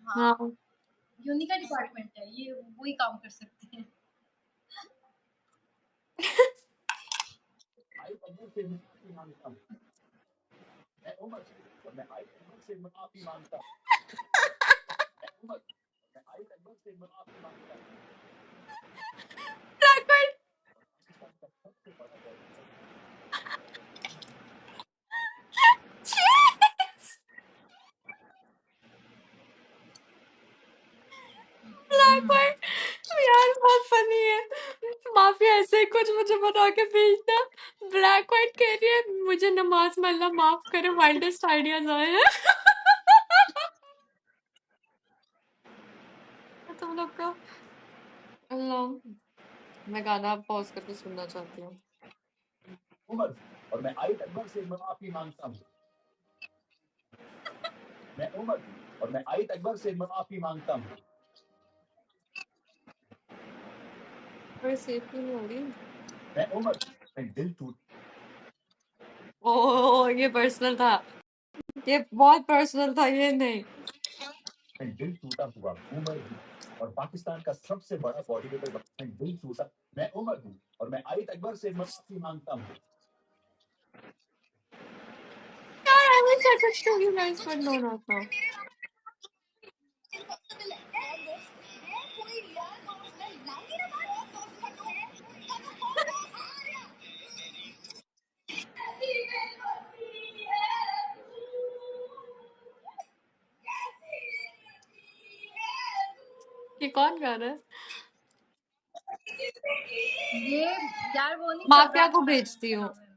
हाँ ये उन्हीं का डिपार्टमेंट है, ये वही काम कर सकते हैं। Blackbird. Blackbird. यार बहुत फनी है। माफिया ऐसे ही कुछ मुझे बता के भेजना। ब्लैक व्हाइट कह रही है मुझे नमाज मल्ला माफ करे, वाइल्डेस्ट आइडियाज आए हैं। तुम लोग का अल्लाह, मैं गाना पॉज करके सुनना चाहती हूँ। पर सेफ क्यों नहीं हो रही? ओ ये पर्सनल था, ये बहुत पर्सनल था, ये नहीं। यार I wish I could show you guys, but no, not now. ये कौन गा रहा है? ये यार वो नहीं चल माफिया रहा को था, भेजती क्या हूँ, नाम है?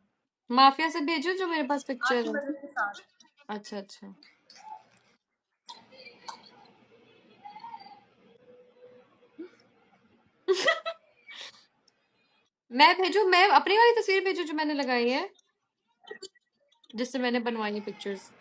माफिया से भेजो जो मेरे पास पिक्चर आपकी है। मदद के साथ। अच्छा अच्छा। मैं भेजू, मैं अपनी वाली तस्वीर भेजू जो मैंने लगाई है, जिससे मैंने बनवाई है पिक्चर्स।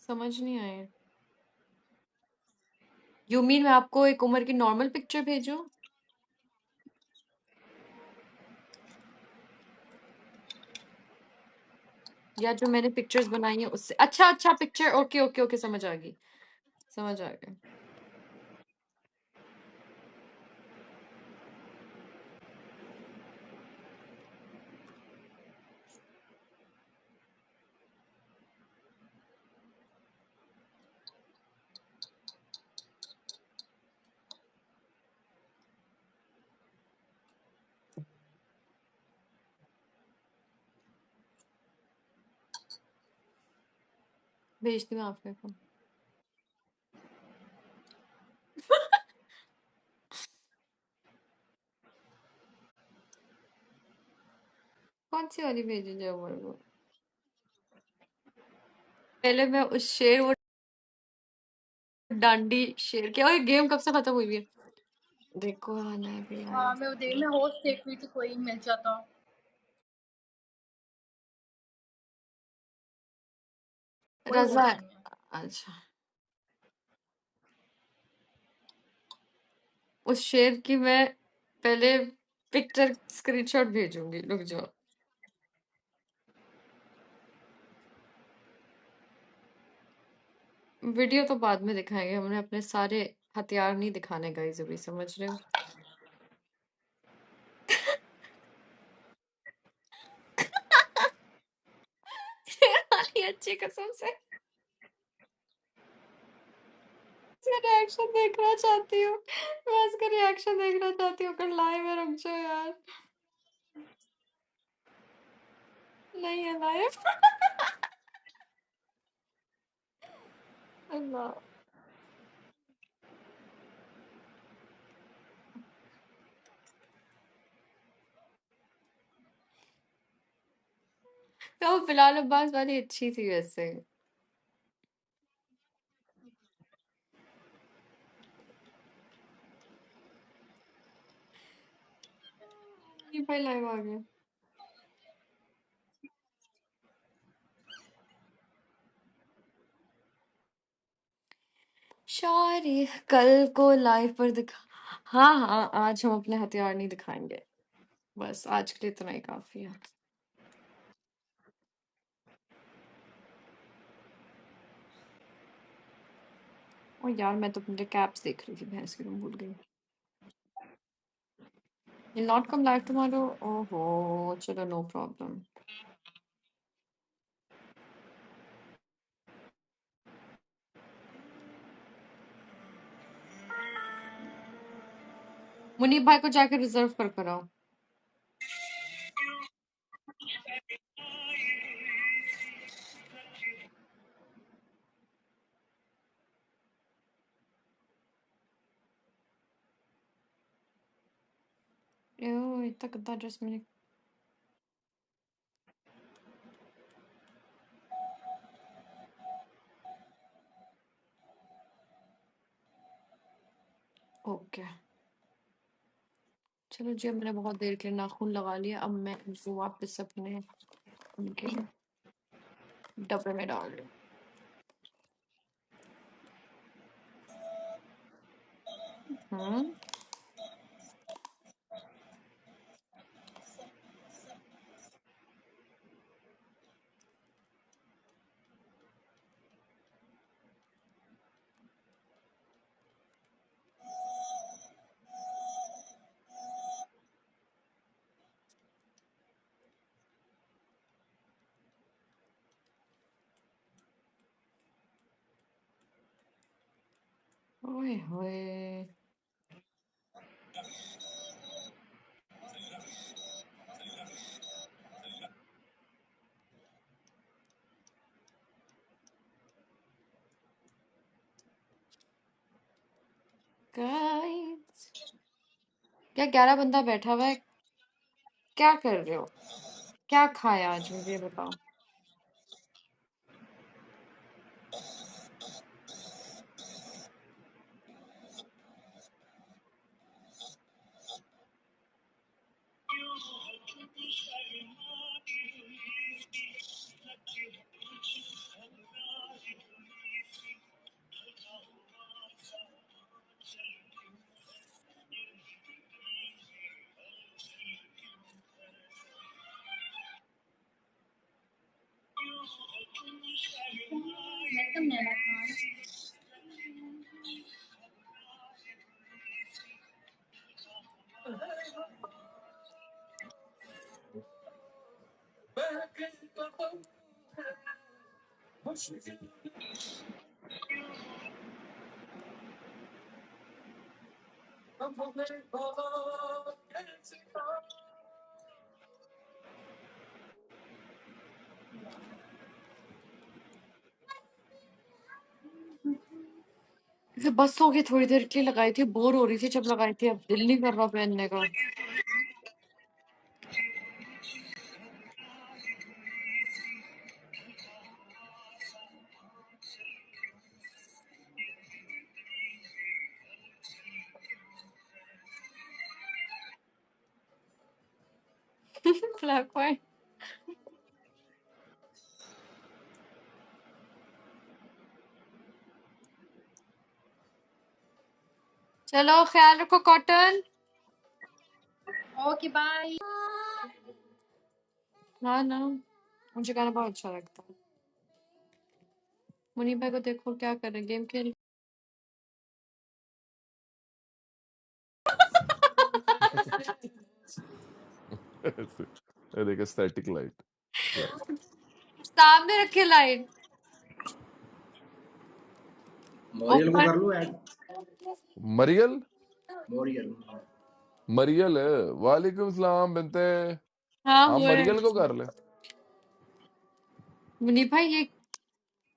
समझ नहीं आए। यू मीन मैं आपको एक उम्र की नॉर्मल पिक्चर भेजूं, या जो मैंने पिक्चर्स बनाई है उससे? अच्छा अच्छा पिक्चर, ओके ओके ओके, समझ आ गई, समझ आ गया। भेजती हूँ आपको। कौन सी वाली भेजी जो मेरे को? पहले मैं उस शेर, वो डांडी शेर क्या, और गेम कब से खत्म हुई है? देखो आना भी आया। हाँ मैं होस्ट देख रही थी, कोई मिल जाता। कोई रजा होस्ट है। नहीं है। अच्छा, उस शेर की मैं पहले पिक्चर स्क्रीनशॉट भेजूंगी, रुक जाओ। वीडियो तो बाद में दिखाएंगे, हमने अपने सारे हथियार नहीं दिखाने गाइस अभी, समझ रहे हो? शेरवानी अच्छी कसम से, इसका रिएक्शन देखना चाहती हूँ, मैं इसका रिएक्शन देखना चाहती हूँ, कर लाइव में, रुक जाओ यार। नहीं है लाइव। अल्लाह, तो बिलाल अब्बास वाली अच्छी थी वैसे। ये भाई लाइव आ गया। सॉरी, कल को लाइव पर दिखा। हाँ हाँ, आज हम अपने हथियार नहीं दिखाएंगे। बस आज के लिए इतना ही काफी है। और यार मैं तो अपने कैप्स देख रही थी, भैंस की तुम भूल गई। You'll not come live tomorrow? ओहो, चलो नो प्रॉब्लम। मुनीब भाई को जाके रिजर्व कर कराओ। इतना गंदा ड्रेस मैंने। ओके चलो जी, अब मैंने बहुत देर के लिए नाखून लगा लिया। अब मैं इनको वापस अपने उनके डब्बे में डाल रही हूँ। ओए होए गाइस, क्या 11 बंदा बैठा हुआ है? क्या कर रहे हो? क्या खाया आज, मुझे ये बताओ। वेलकम नैना खान। इसे बसों की थोड़ी देर के लिए लगाई थी, बोर हो रही थी जब लगाई थी, अब दिल नहीं कर रहा पहनने का। Black white. चलो ख्याल रखो कॉटन। Okay bye. हाँ ना, मुझे गाना बहुत अच्छा लगता है। मुनीब भाई को देखो क्या कर रहे हैं, गेम खेल। ऐसे ये देख स्टैटिक लाइट लाइट सामने रखे लाइट। मॉरियल को ओपन। कर लो ऐड। मरियल मॉरियल मरियल वालेकुम सलाम बनते। हाँ हाँ वो है। मरियल को कर ले। मुनीब भाई ये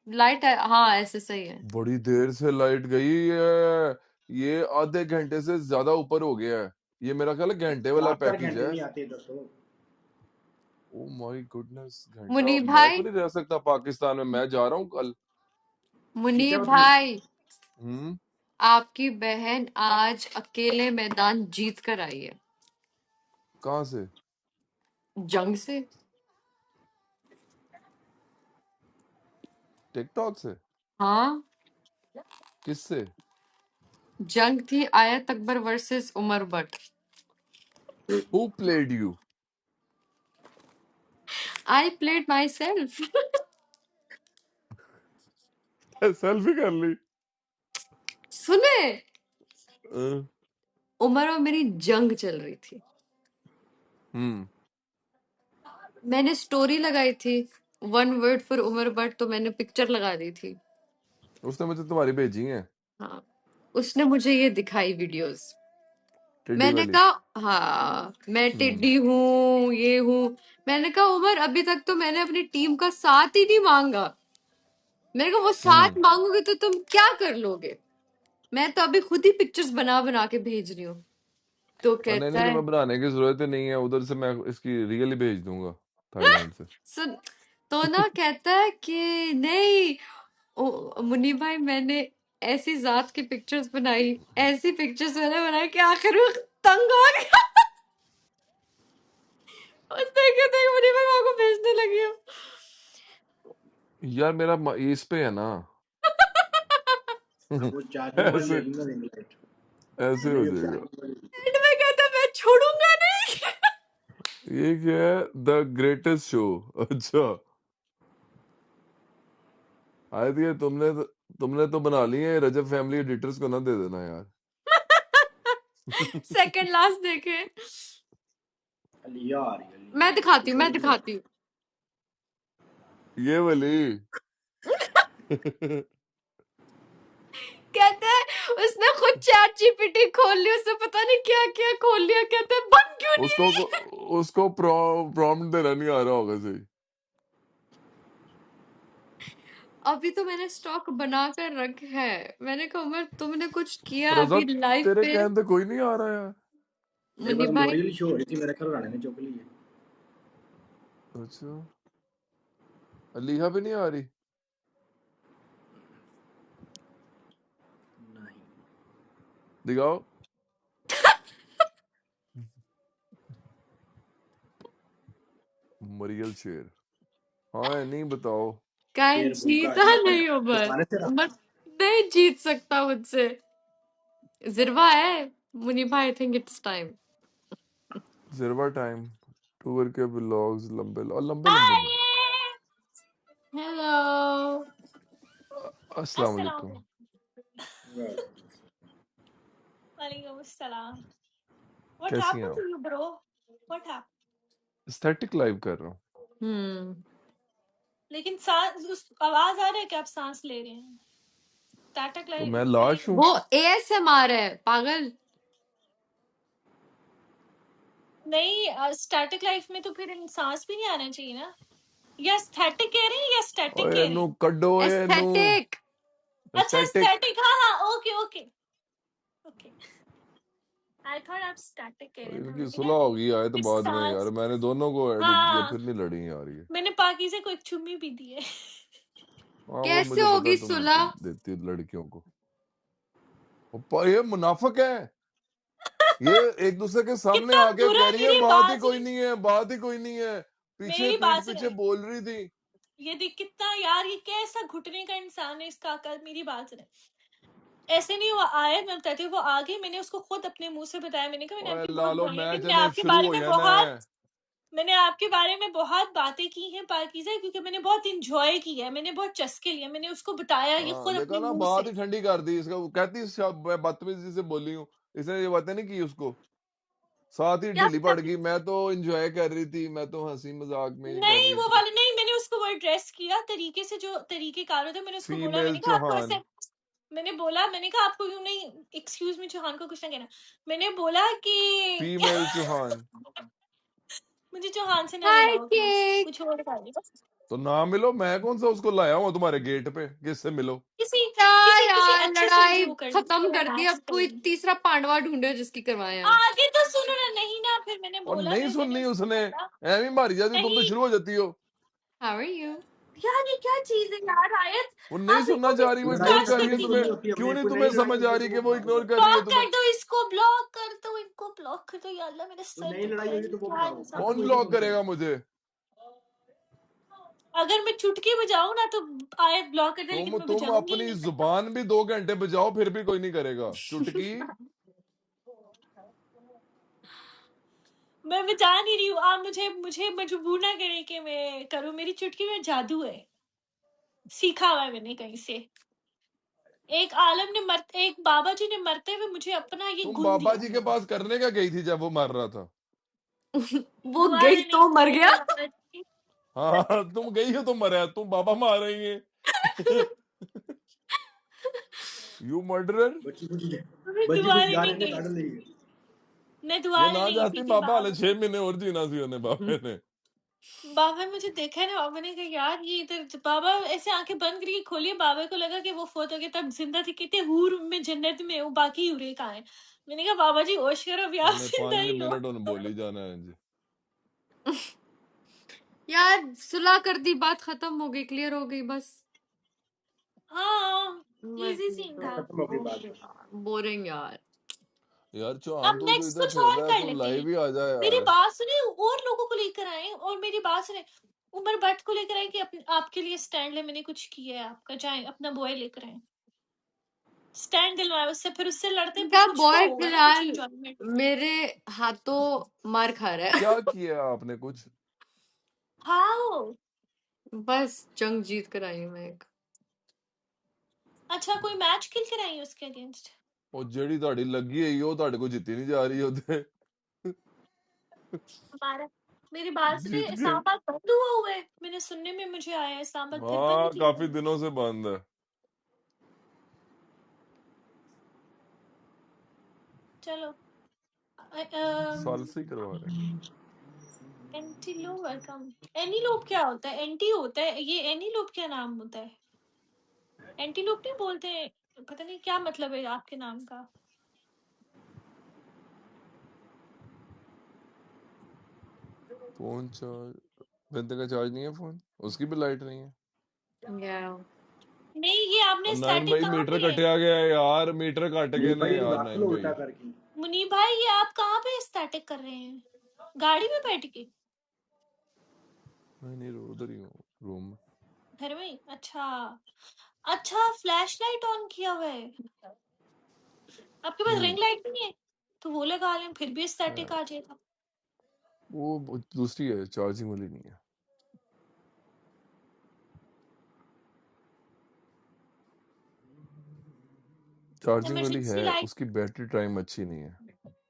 लाइट है, हाँ ऐसे सही है। बड़ी देर से लाइट गई है, ये आधे घंटे से ज्यादा ऊपर हो गया है। ये मेरा ख्याल है घंटे वाला 4 4 पैकेज घंटे है। नहीं आते इधर तो। ओ माय गुडनेस, घंटा मुनीब मैं तो भाई, नहीं रह सकता पाकिस्तान में, मैं जा रहा हूँ कल। खींचा मुनीब उसने। भाई, हम्म। आपकी बहन आज अकेले मैदान जीत कर आई है। कहाँ से? जंग से। टिकटॉक से? हाँ, किससे? जंग थी आयत Akbar versus Umar but. Who played you? I played myself. Selfie कर ली? सुने, अ, उमर और मेरी जंग चल रही थी। मैंने स्टोरी लगाई थी, 1 वर्ड फॉर उमर बट, तो मैंने पिक्चर लगा दी थी। उसने मुझे तुम्हारी भेजी है हाँ, उसने मुझे ये दिखाई वीडियोस। टिड्डी मैंने वाली। कहा हाँ मैं टिड्डी हूँ, ये हूँ। मैंने कहा उमर अभी तक तो मैंने अपनी टीम का साथ ही नहीं मांगा। मैंने कहा वो साथ मांगोगे तो तुम क्या कर लोगे? मैं तो अभी खुद ही पिक्चर्स बना बना के भेज रही हूँ। तो नहीं कहता नहीं, है, तुम्हें बनाने की जरूरत ही नहीं है, उधर से मैं इसकी रियल ही भेज दूंगा, थाईलैंड से। सुन, तो ना कहता है कि नहीं मुन्नी भाई, मैंने ऐसी जात की पिक्चर्स बनाई, ऐसी पिक्चर्स मैंने बनाई कि आखिर में तंग हो गया। और देखते मुन्नी भाई वहां को भेजने लगी हूँ। यार मेरा इस पे है ना। अब वो चार्जिंग वाली ले ऐसे लूंगा रिंग लाइट। ऐसे हो नहीं, अब जाएगा। चार्जिंग वाली। एंड में कहता है, मैं छोड़ूंगा नहीं। ये क्या है? The greatest show. अच्छा, आए दिए तुमने तो बना ली है। रजब फैमिली एडिटर्स को ना दे देना यार। सेकंड लास्ट देखे। लिया आ रही है, मैं लिया दिखाती कुछ हूँ, मैं और नहीं दिखाती हूँ। ये वाली। कहता है उसने खुद चैट जीपीटी खोल लिया, उसने पता नहीं क्या क्या खोल लिया। कहता है बन क्यों नहीं उसको रही? उसको प्रॉम्प्ट देना नहीं आ रहा होगा सही। अभी तो मैंने स्टॉक बनाकर रखा है। मैंने कहा उमर तुमने कुछ किया अभी रजत, लाइव तेरे पे? कहने कोई नहीं आ रहा यार। मेरे मुन्नी पास भाई मॉरियल शो हो रही थी, मेरे ख्याल राणे ने चुक ली है। अच्छा, अलीहा भी नहीं आ रही? नहीं, दिखाओ। मरियल शेर। हाँ नहीं, बताओ। कहीं शेर भूखा जीता है, नहीं उमर। दिखाने से रहा। उमर नहीं जीत सकता मुझसे। जिरवा है मुन्नी भाई, आई थिंक इट्स टाइम। जिरवा टाइम। टूर के ब्लॉग्स लंबे और लंबे लंबे नहीं। Hi. हेलो। अस्सलाम वालेकुम। Assalamu alaikum salam. What कैसी हैं happened आप? to you, bro? What happened? Static live कर रहा हूँ। लेकिन सांस उस आवाज आ रहा है कि आप सांस ले रहे हैं। स्टैटिक तो मैं सही लाश है। हूँ। वो एएसएमआर है पागल। नहीं, स्टैटिक लाइफ में तो फिर सांस भी नहीं आना चाहिए ना। या स्टैटिक कह रहे हैं या स्टैटिक ओए कह रहे नू हैं? कड्डो, ओए नू एस्थेटिक। अच्छा स्टैटिक। स्टैटिक, हाँ हाँ, okay okay okay. I thought आप स्टैटिक कह और रहे थे, इनकी मैंने कहा सुलह होगी आए तो फिर बाद में सांस। यार, मैंने दोनों को एडिट किया हाँ, फिर नहीं लड़ी यार ये। मैंने पाकीज़ा को एक चुम्मी भी दी है। हाँ वो कैसे मुझे पता होगी है, तुम सुलह? देती हो लड़कियों को। ये मुनाफिक है। ये एक दूसरे के सामने कितना आके बुरा, कह रही है मेरी बात ही बात कोई सुने, नहीं है, बात ही कोई नहीं है। पीछे मेरी पीठ बात पीछे सुने। बोल रही थी। ये देख कितना यार, ये कैसा घुटने का इंसान है इसका अकल। मेरी बात सुने, ऐसे नहीं हुआ। आया, मैं बताती हूँ, वो आ गई, मैंने उसको खुद अपने मुंह से बताया। मैंने कहा मैंने ओए आपकी बहुत लालो, बुराइयां की, मैच मैंने ने आपके शुरू बारे हो में जाना है। बहुत, मैंने आपके बारे में बहुत बातें की हैं पाकीज़ा, क्योंकि मैंने बहुत इंजॉय किया है, मैंने बहुत चस्के लिया, मैंने उसको बताया ये हाँ खुद देखा अपने ना, मुंह बात से। ही ठंडी कर दी इसका। वो कहती मैं बदतमीजी से बोली हूँ, इसने ये बातें नहीं की उसको। साथ ही क्या ढीली पड़ पता- गई। मैं तो एंजॉय कर रही थी, मैं तो हंसी मजाक में ही कर नहीं, रही वो थी। वाले नहीं, मैंने उसको वो ड्रेस किया तरीके से, जो तरीकेकार होता है। मैंने उसको बोला, फीमेल मैंने कहा आपको चौहान। ऐसे, मैंने बोला, मैंने कहा आपको यूं नहीं, एक्सक्यूज मी चौहान को कुछ ना कहना। मैंने बोला कि फीमेल चौहान। मुझे चौहान से ना हाय मिलाओ प्लीज, केक। कुछ और कर दो। तो ना मिलो, मैं कौन सा उसको लाया हूँ तुम्हारे गेट पे किससे मिलो। किसी क्या किसी किसी यार, अच्छे से मुझे लड़ाई वो कर दो, खत्म कर दी। मैच अब कर कोई दो। तीसरा पांडवा ढूंढे जिसकी करवाए हम। आगे तो सुनो ना, नहीं ना, फिर मैंने और बोला, नहीं फिर मैंने सुननी उसको उसने, बोला एवी मारी जाती, तुम तो नहीं। शुरू हो जाती हो। How are you? यार ये क्या चीज है यार आयत। वो नहीं आप सुनना इनको चाह रही, वो लड़ाई इग्नोर डिस्चार्ज कर कर रही करनी है तो दीजिए। तुम्हें। सुननी होती है, क्यों अपनी नहीं कोई तुम्हें नई लड़ाई समझ आ होगी रही तो कि वो वो बताओ। इग्नोर कर रही है ब्लॉक तुम्हें? कर दो इसको, ब्लॉक कर दो इनको, ब्लॉक कर दो। या अल्लाह मेरा सर कोई नई दुख लड़ाई रहा है, होगी ये तो वो क्या बताओ, खत्म इंसान। कौन हुई तो ब्लॉक वो बताओ। करेगा मुझे? अगर मैं चुटकी बजाऊं ना तो आयत ब्लॉक कर दे, लेकिन मैं तुम बजाऊंगी ही अपनी नहीं। जुबान भी 2 घंटे बजाओ फिर भी कोई नहीं करेगा। चुटकी मैं बजा नहीं रही हूँ, आप मुझे मुझे मजबूर ना करें कि मैं करूँ। मेरी चुटकी में जादू है, सीखा हुआ है मैंने कहीं से। एक बाबा जी ने मरते हुए मुझे अपना ये तुम गुण बाबा दिया जी के है। पास करने क्या गई थी जब वो मर रहा था? वो दुआ गई लेने तो के मर लिए गया। कि बाबा जी, हाँ तुम गई हो तो मरा, तुम बाबा मार रही है। You murderer. बच्ची कुछ मैं बच्ची दुआ कुछ लेने गाने ने गई काट ली। मैं दुआ ये ना लेने गई थी चाहती कि बाबा हाले बाबा 6 महीने और जीना सी उन्हें बाबे ने। बाबा ने मुझे देखा है ना, बाबा ने कहा यार ये इधर। बाबा ऐसे आंखें बंद करके खोली, बाबा को लगा कि वो फोत हो गया, तब जिंदा थी, कहते हूर में जन्नत में हूँ, बाकी हूरे कहाँ है। मैंने कहा बाबा जी होश करो, अभी आप उन्हें जिंदा 5 ही हो। मिनट उन्हें बोली जाना है जी। यार सुलह कर दी, बात खत्म हो गई, क्लियर हो गई बस। हाँ, इजी वही सीन तो। था। खत्म हो गई बात। बोरिंग यार। यार अब चौहान तू जो नेक्स्ट इधर कुछ फिर और रहा है कर तू लेते हैं। लाइव ही आ जा मेरी यार। बात सुने, और लोगों को लेकर आए, और मेरी बात सुने। उमर भट्ट को लेकर आए कि आपके लिए स्टैंड ले, मैंने कुछ किया है आपका, जाए अपना बॉय लेकर आए, स्टैंड दिलवाए उससे, फिर उससे लड़ते इनका कुछ तो बॉय होगा ना, कुछ फिलहाल एंजॉयमेंट। मेरे हाथों मार खा रहा है। क्या किया आपने कुछ? हाउ? बस जंग जीत कर आई हूँ मैं एक। अच्छा, कोई मैच खेल कर आई है उसके अगेंस्ट? ਉਹ ਜਿਹੜੀ ਤੁਹਾਡੀ ਲੱਗੀ ਹੋਈ ਉਹ ਤੁਹਾਡੇ ਕੋਲ ਜਿੱਤੀ ਨਹੀਂ ਜਾ ਰਹੀ ਉਹਦੇ। हमारा मेरी बात जीत सुने, के। इस्लामाबाद बंद हुआ है, मैंने सुनने में मुझे आया है इस्लामाबाद फिर बंद हाँ किया काफी है। दिनों से बंद है। चलो। साल से ही करवा रहे हैं। Antelope welcome. एनीलोप क्या होता है? एंटी होता है ये, एनीलोप क्या नाम होता है? एंटीलोप नहीं बोलते हैं, पता नहीं क्या मतलब है आपके नाम का। फोन चार्ज, बिंदे का चार्ज नहीं है फोन, उसकी भी लाइट नहीं है। या नहीं, ये आपने और नाइन स्टैटिक भाई कहाँ मीटर पे है? कटिया गया है यार, मीटर कट गए मुनीब ने भाई एक यार बात नाइन बोलो भाई। उल्टा करके। मुनीब भाई, ये आप कहाँ पे स्टैटिक कर रहे हैं? गाड़ी में बैठ के? मैं नहीं उधर ही हूँ रूम में। घर में ही? अच्छा। अच्छा, फ्लैश लाइट ऑन किया हुआ है आपके पास? रिंग लाइट नहीं है तो वो लगा लें, फिर भी स्टैटिक आ जाएगा। वो दूसरी है, चार्जिंग वाली नहीं है। चार्जिंग वाली है, इमरजेंसी लाइट, उसकी बैटरी टाइम अच्छी नहीं है।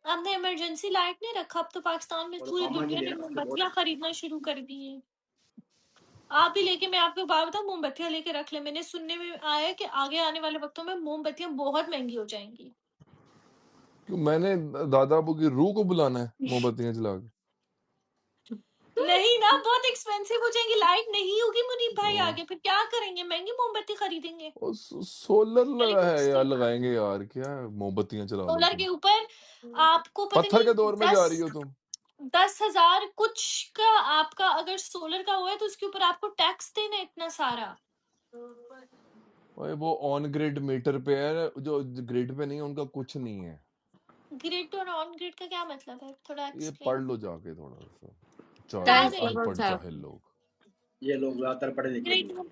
आपने इमरजेंसी लाइट नहीं रखा? अब तो पाकिस्तान में और पूरी मामा जी दुनिया ले ने रहा उसके बहुत मोमबत्तियां खरीदना शुरू कर दी हैं। आप भी लेके, मैं आपको बात बताऊं, मोमबत्तियां लेके रख ले। मैंने सुनने में आया है कि आगे आने वाले वक्तों में मोमबत्तियां बहुत महंगी हो जाएंगी। क्यों मैंने दादा अबू की रूह को बुलाना है मोमबत्तियां जला के? नहीं ना, बहुत एक्सपेंसिव हो जाएंगी, लाइट नहीं होगी मुनीब भाई ओ, आगे, फिर क्या करेंगे? महंगी मोमबत्ती खरीदेंगे। सोलर लगा मैंने है यार, सोलर लगाएंगे यार, क्या मोमबत्तियां चला लो तुम। के ऊपर आपको पता पत्थर नहीं के दौर में जा रही दस हो तुम। 10,000 कुछ का, आपका अगर सोलर का हुआ है तो उसके ऊपर आपको टैक्स देना है इतना सारा। ओए वो ऑन ग्रिड मीटर पे है, जो ग्रिड पे नहीं है उनका कुछ नहीं है। ग्रिड और ऑन ग्रिड का क्या मतलब है? थोड़ा ये पढ़ एक्सप्लेन। लो जाके थोड़ा सा, क्या चाहे दें? ट्रांसफर अनपढ़ साहब। जाहिल लोग। ये लोग ज्यादातर पढ़े लिखे ग्रिड। नहीं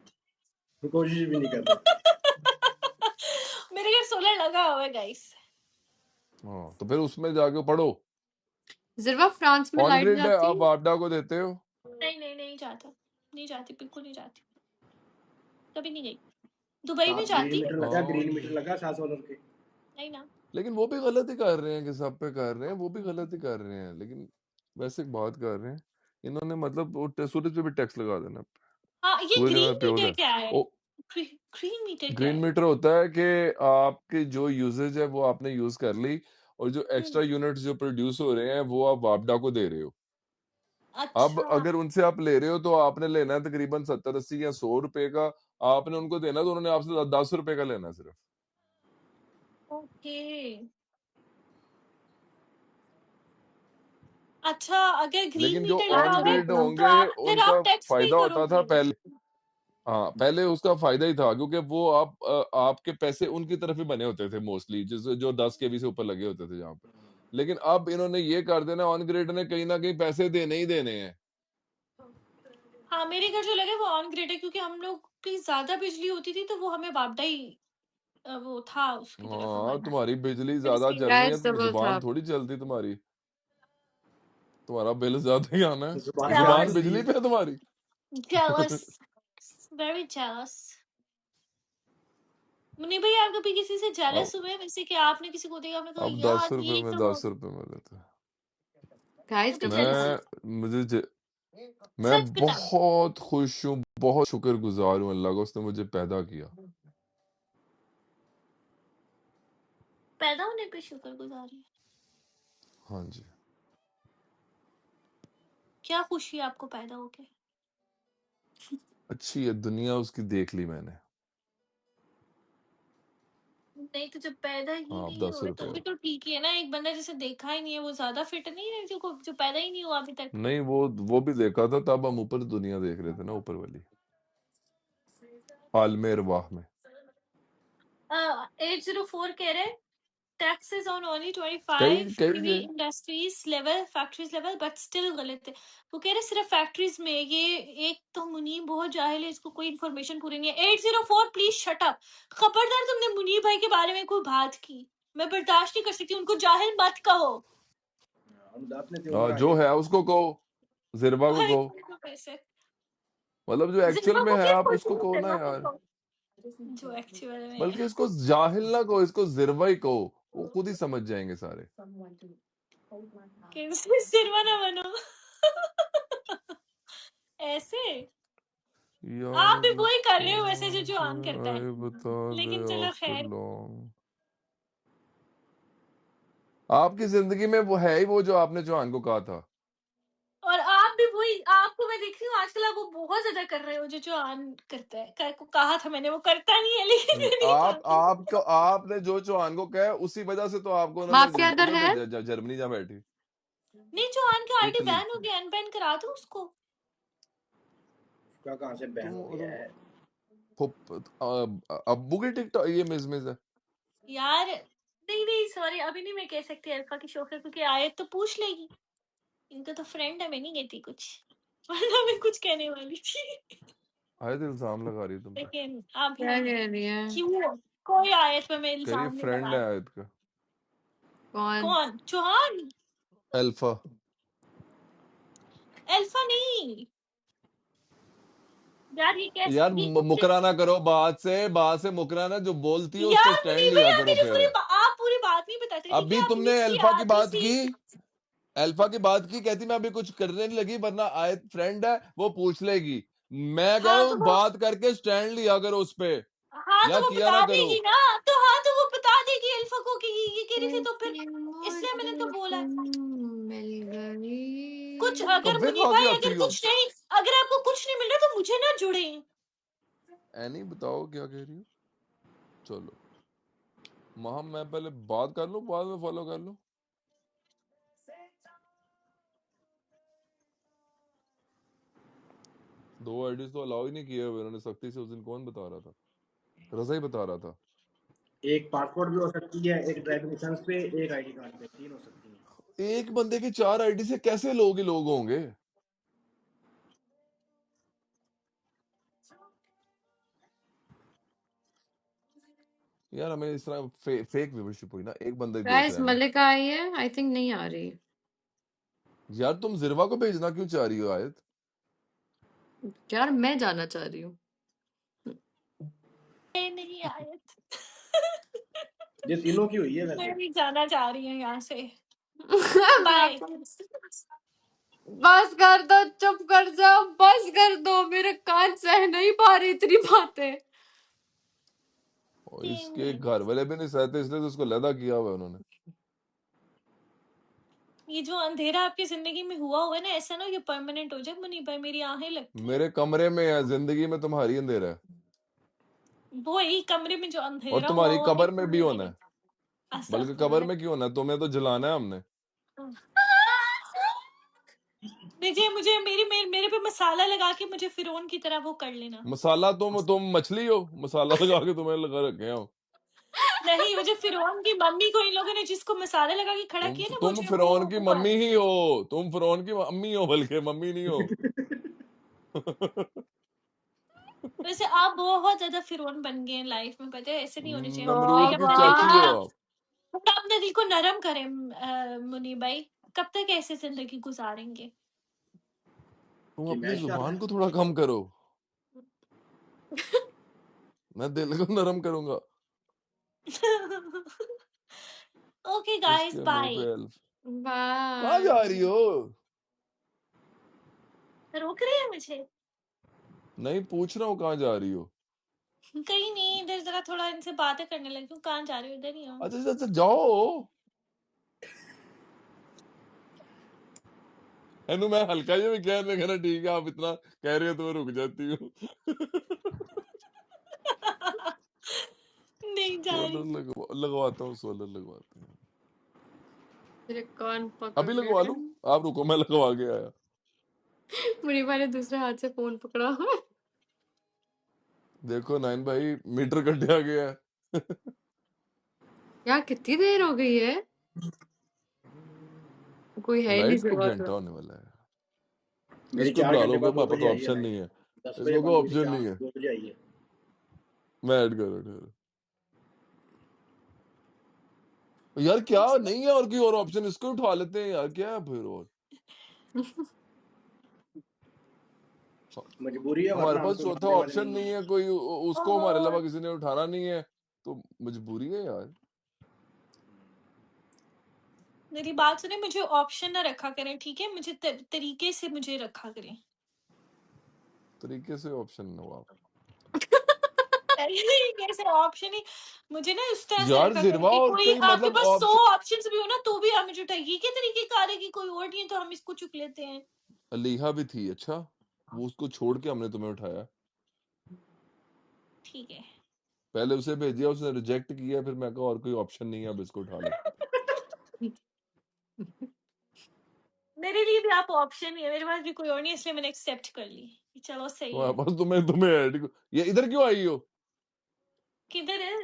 है, कोशिश भी नहीं कर रहे। मेरे घर सोलर लगा हुआ है गाइस। हाँ तो फिर उसमें जाके पढ़ो। जिरवा फ्रांस में ऑन लाइट ग्रिड है, जाती आप आपडा को देते हो? नहीं नहीं, नहीं जाता, नहीं जाती, बिल्कुल नहीं जाती, कभी नहीं गई। दुबई में सात ग्रीन जाती। मीटर हाँ लगा, ग्रीन ऑन मीटर ग्रिड। लगा 7 सोलर के। नहीं ना। लेकिन वो भी गलत ही कर रहे हैं कि सब पे कर रहे हैं, वो भी गलत ही कर रहे हैं। लेकिन वैसे एक बात कर रहे हैं इन्होंने, मतलब वो सूरज पे भी टैक्स लगा देना। हाँ, ये सूरज ग्रीन हमारा प्योर मीटर है। क्या है? ओ, ग्रीन मीटर क्या ग्रीन है? मीटर होता है कि आपकी जो यूजेज है वो आपने यूज कर ली, और जो एक्स्ट्रा हम्म, यूनिट्स जो प्रोड्यूस हो रहे हैं वो आप वापडा को दे रहे हो। अब अच्छा। अगर उनसे आप ले रहे हो तो आपने लेना है तकरीबन 70-80 या 100 रुपए का, आपने उनको देना, तो उन्होंने आपसे 10 रुपए का लेना है सिर्फ। ओके। अच्छा, अगर ग्रीन लेकिन जो मीटर ऑन लगा हुआ है ग्रिड तो होंगे आप फिर उनका आप टैक्स पे फायदा होता था करोगे। पहले। हाँ, पहले उसका फायदा ही था क्योंकि वो आपके पैसे उनकी तरफ ही बने होते थे मोस्टली, जो 10 केबी से ऊपर लगे होते थे जहाँ पे। लेकिन अब इन्होंने ये कर देना, ऑन ग्रिड ने कहीं ना कहीं पैसे देने ही देने हैं। हाँ, मेरे घर जो लगे वो ऑन ग्रिड है, क्योंकि हम लोग की ज्यादा बिजली होती थी तो वो हमें बापदा ही वो था उसकी तरफ हाँ, हमारा। तुम्हारी बिजली फिर ज्यादा से चलनी है गाइस तो डबल जुबान था। थोड़ी चलती तुम्हारी, तुम्हारा बिल ज्यादा ही आना है। जुबान ज्यादा जुबान jealous, चलती बिजली है। पे है तुम्हारी। jealous, very jealous। मुन्नी भाई, आप कभी किसी से अब जेलस हुए हैं? वैसे कि आपने किसी को देखा, आपने कहा अब यार 10 रुपए ये में तो 10 रुपए में लेते हैं। गाइस कभी कभी जेलस किसी हुए? मैं सच बता, बहुत खुश हूँ, बहुत शुक्रगुजार हूँ अल्लाह का, उसने मुझे पैदा किया। पैदा होने पे शुक्रगुजार है। हाँ जी। क्या खुशी है आपको पैदा होके? अच्छी है दुनिया, उसकी देख ली मैंने। नहीं तो जब पैदा ही हाँ, अब नहीं 10 हुए तो रुपए भी तो ठीक ही है ना। एक बंदा जिसे देखा ही नहीं है वो ज्यादा फिट नहीं है जो पैदा ही नहीं हुआ अभी तक। नहीं, वो भी देखा था, तब हम ऊपर दुनिया देख रहे थे ना, ऊपर वाली आलमे अरवाह में। 804 कह रहे टैक्सेस ऑन ओनली कई 25 कई पीवी से industries level, factories level, but still गलत है। वो कह रहे सिर्फ फैक्ट्रीज में। ये एक तो मुनीब बहुत जाहिल है, इसको कोई इन्फॉर्मेशन पूरी नहीं है। 804 प्लीज शट अप। खबरदार तुमने मुनीब भाई के बारे में कोई बात की, मैं बर्दाश्त नहीं कर सकती। उनको जाहिल मत कहो। हम आपने तो उनका जो आइडिया है उसको कहो, जिरबा को अरे कहो, पैसे मतलब जो एक्चुअल जिन्ना में को है क्या आप बोलते उसको हैं, कहो ना जिन्ना को यार। कहो। जो एक्चुअल में है। बल्कि इसको जाहिल ना कहो, इसको जिरवा ही कहो, वो खुद ही समझ जाएंगे सारे। कैसे सिरवा ना बनो। ऐसे आप भी यार वही कर रहे हो वैसे जो मुझे ऑन करता है। आए बता दे लेकिन चलो आफ्टर खैर, लॉन्ग। आपकी जिंदगी में वो है ही वो जो आपने चौहान को कहा था। और आप भी वही, आपको मैं देख रही हूँ आजकल आप वो बहुत ज्यादा कर रहे हो जो ऑन करता है। को कहा था मैंने, वो करता नहीं है लेकिन मैं नहीं कहूंगी। आपने जो चौहान को कहा उसी वजह से तो आपको उन्होंने माफिया इधर किधर है। भेजा, जर्मनी जहाँ बैठी, नहीं, चौहान का आईडी इटली। बैन हो गया, अनबैन करा दो उसको। उसका कहाँ से बैन हो गया है। अब्बू की टिकटॉक ये मिस है। यार नहीं नहीं सॉरी, अभी नहीं मैं कह सकती अल्फा की शौक है, क्योंकि आयत तो पूछ लेगी। इनका तो फ्रेंड है, मैं नहीं कहती कुछ। वरना मैं कुछ कहने वाली थी। आयत इल्जाम लगा रही है तुम पे, लेकिन क्या अभी कह रही है? क्यों कोई आयत पे मैं कह रही इल्जाम नहीं फ्रेंड लगा है रही। आयत का। कौन? कौन? चौहान? अल्फा। अल्फा नहीं यार, ये कैसे यार ये कुछ। मुकराना करो, बात से मुकराना, जो बोलती हो उस पर यार स्टैंड मुनीब भाई, लिया आप करो मेरी फिर। आप पूरी बात नहीं बताते, ठीक है? अभी आप तुमने मिस की अल्फा की आधी बात सी। की, अल्फा की बात की, कहती मैं अभी कुछ करने नहीं लगी वरना आयत फ्रेंड है वो पूछ लेगी। मैं कह हाँ रहा तो हूँ वो बात करके स्टैंड लिया करो उस पे, हाँ तो या वो किया बता ना करो। देगी ना। तो हाँ तो वो बता देगी अल्फा को कि ये कह रही थी, तो फिर कैसी इसलिए मैंने तो मुझे बोला है। तुम मिल कुछ गई। अगर कब्बे मुनीब खा के भाई, आती अगर हो। कुछ नहीं, अगर आपको कुछ नहीं मिल रहा तो मुझे ना जुड़े। एनी बताओ क्या कह रही हो। चलो महम, मैं पहले बात कर लूं, बाद में फॉलो कर लूं। 2 आईडीज तो अलाउ ही नहीं किए हुए उन्होंने सख्ती से। उस दिन कौन बता रहा था? रजा ही बता रहा था। एक पासपोर्ट भी हो सकती है, एक ड्राइविंग लाइसेंस पे, एक आईडी कार्ड पे, 3 हो सकती है। एक बंदे के 4 आईडी से कैसे लोग ही लोग होंगे यार। हमें इस तरह फेक व्यूवरशिप हुई ना, एक बंदा ही देख गाइस रहा है ना। मल्लिका आई है, आई थिंक नहीं आ रही। यार तुम जिरवा को भेजना क्यों चाह रही हो आयत? यार मैं जाना चाह रही हूँ। नहीं आयत। ये तीनों की हुई है मैं वैसे। भी जाना चाह रही हूँ यहाँ से। बाय। बस कर दो, चुप कर जाओ, बस कर दो, मेरे कान सह नहीं पा रही इतनी बातें। और इसके घर वाले भी नहीं सहते, इसलिए तो उसको लदा किया हुआ है उन्होंने। ये जो अंधेरा आपकी जिंदगी में हुआ होगा ना, ऐसा ना ये परमानेंट हो जाए मुनीब भाई, मेरी आंखें लगती हैं। मेरे कमरे में है, जिंदगी में तुम्हारी अंधेरा है, वो ही कमरे में जो और अंधेरा हुआ तुम्हारी हुआ कबर में भी है। होना है। बल्कि कबर अस्तगफुरुल्लाह। में क्यों होना है, तुम्हें तो जलाना है हमने। मुझे मेरे पे मसाला लगा के मुझे फिरौन की तरह वो कर लेना। मसाला तुम मछली हो, मसाला लगा के तुम्हें लगा रखे हो। नहीं, मुझे फिरौन की मम्मी को इन लोगों ने जिसको मसाला लगा के खड़ा किया ना, तुम मुझे फिरौन की वो मम्मी ही हो, तुम फिरौन की अम्मी हो, बल्कि मम्मी नहीं हो। वैसे आप बहुत ज्यादा फिरौन बन गए हैं लाइफ में, पता है? ऐसे नहीं होने चाहिए। नमरूद की जब चाची हो आप। थोड़ा अपने दिल को नरम करें मुनी भाई। कब तक ऐसे जिंदगी गुजारेंगे? तुम कि अपनी मैच कर रहा जुबान है। को थोड़ा कम करो, मैं दिल को नरम करूंगा। ओके गाइस, इसके मुंह बाय। पे एल्फ। कहाँ जा बाय। रही हो? रोक रहे हैं मुझे? नहीं, पूछ रहा हूँ कहाँ जा रही हो। कहीं नहीं, इधर जरा थोड़ा इनसे बातें करने लगी हूँ। कहाँ जा रही हूँ? इधर ही हूँ। अच्छा अच्छा अच्छा, जाओ। एनु मैं हल्का जी भी कहना ठीक है, आप इतना कह रहे हो तो मैं रुक जाती हूँ। नहीं जा रही। सोलर लगवाता हूँ, सोलर लगवाते हैं। मेरे कान पकड़ अभी लगवा गए। लूं? आप रुको, मैं लगवा के आया। मुनीबा ने दूसरे हाथ से फोन पकड़ा। देखो नाइन भाई, मीटर कटिया गया है। यार कितनी देर हो गई है? कोई है ही नहीं लाइट को जरूरत घंटा में। होने वाला है। मेरी इसको 4 बुला घंटे लो, बाद 2 मेरे पास बजे आई है ऑप्शन लाइट। नहीं है। 10 बजे इसको कोई बंद हुई थी, ऑप्शन 4 नहीं है। 2 बजे आई है। मैं ऐड करो ठहरो। यार क्या नहीं है और कोई और ऑप्शन, इसको उठा लेते हैं यार, क्या है फिर और। मजबूरी है, हमारे वरना हम पास तो चौथा मानने वाले ऑप्शन नहीं नहीं है। है कोई, उसको हमारे ओहो, अलावा किसी ने उठाना नहीं है, तो मजबूरी है यार। मेरी बात सुने, मुझे ऑप्शन ना रखा करें, ठीक है? मुझे तरीके से मुझे रखा करें। तरीके से ऑप्शन हो आप। कैसे ऑप्शन ही? मुझे ना इस तरह से यार रखा करें जिरवा, कि और कोई कई आपके मतलब पास 100 ऑप्शन। ऑप्शंस भी हो ना, तो भी आप मुझे उठाइए। ये क्या तरीके कार है कि कोई और नहीं है तो हम इसको चुक लेते हैं? अलीहा भी थी, अच्छा वो उसको छोड़ के हमने तुम्हें उठाया। ठीक है। पहले उसे भेजिया, उसने रिजेक्ट किया, फिर मैं कहा और कोई ऑप्शन नहीं है, अब इसको उठा लो। मेरे लिए भी आप ऑप्शन नहीं है, मेरे पास भी कोई और नहीं है, इसलिए मैंने एक्सेप्ट कर ली। चलो सही तुम्हारे है। पास तुम्हें तुम्हें ऐड, ये इधर क्यों आई हो? किधर है?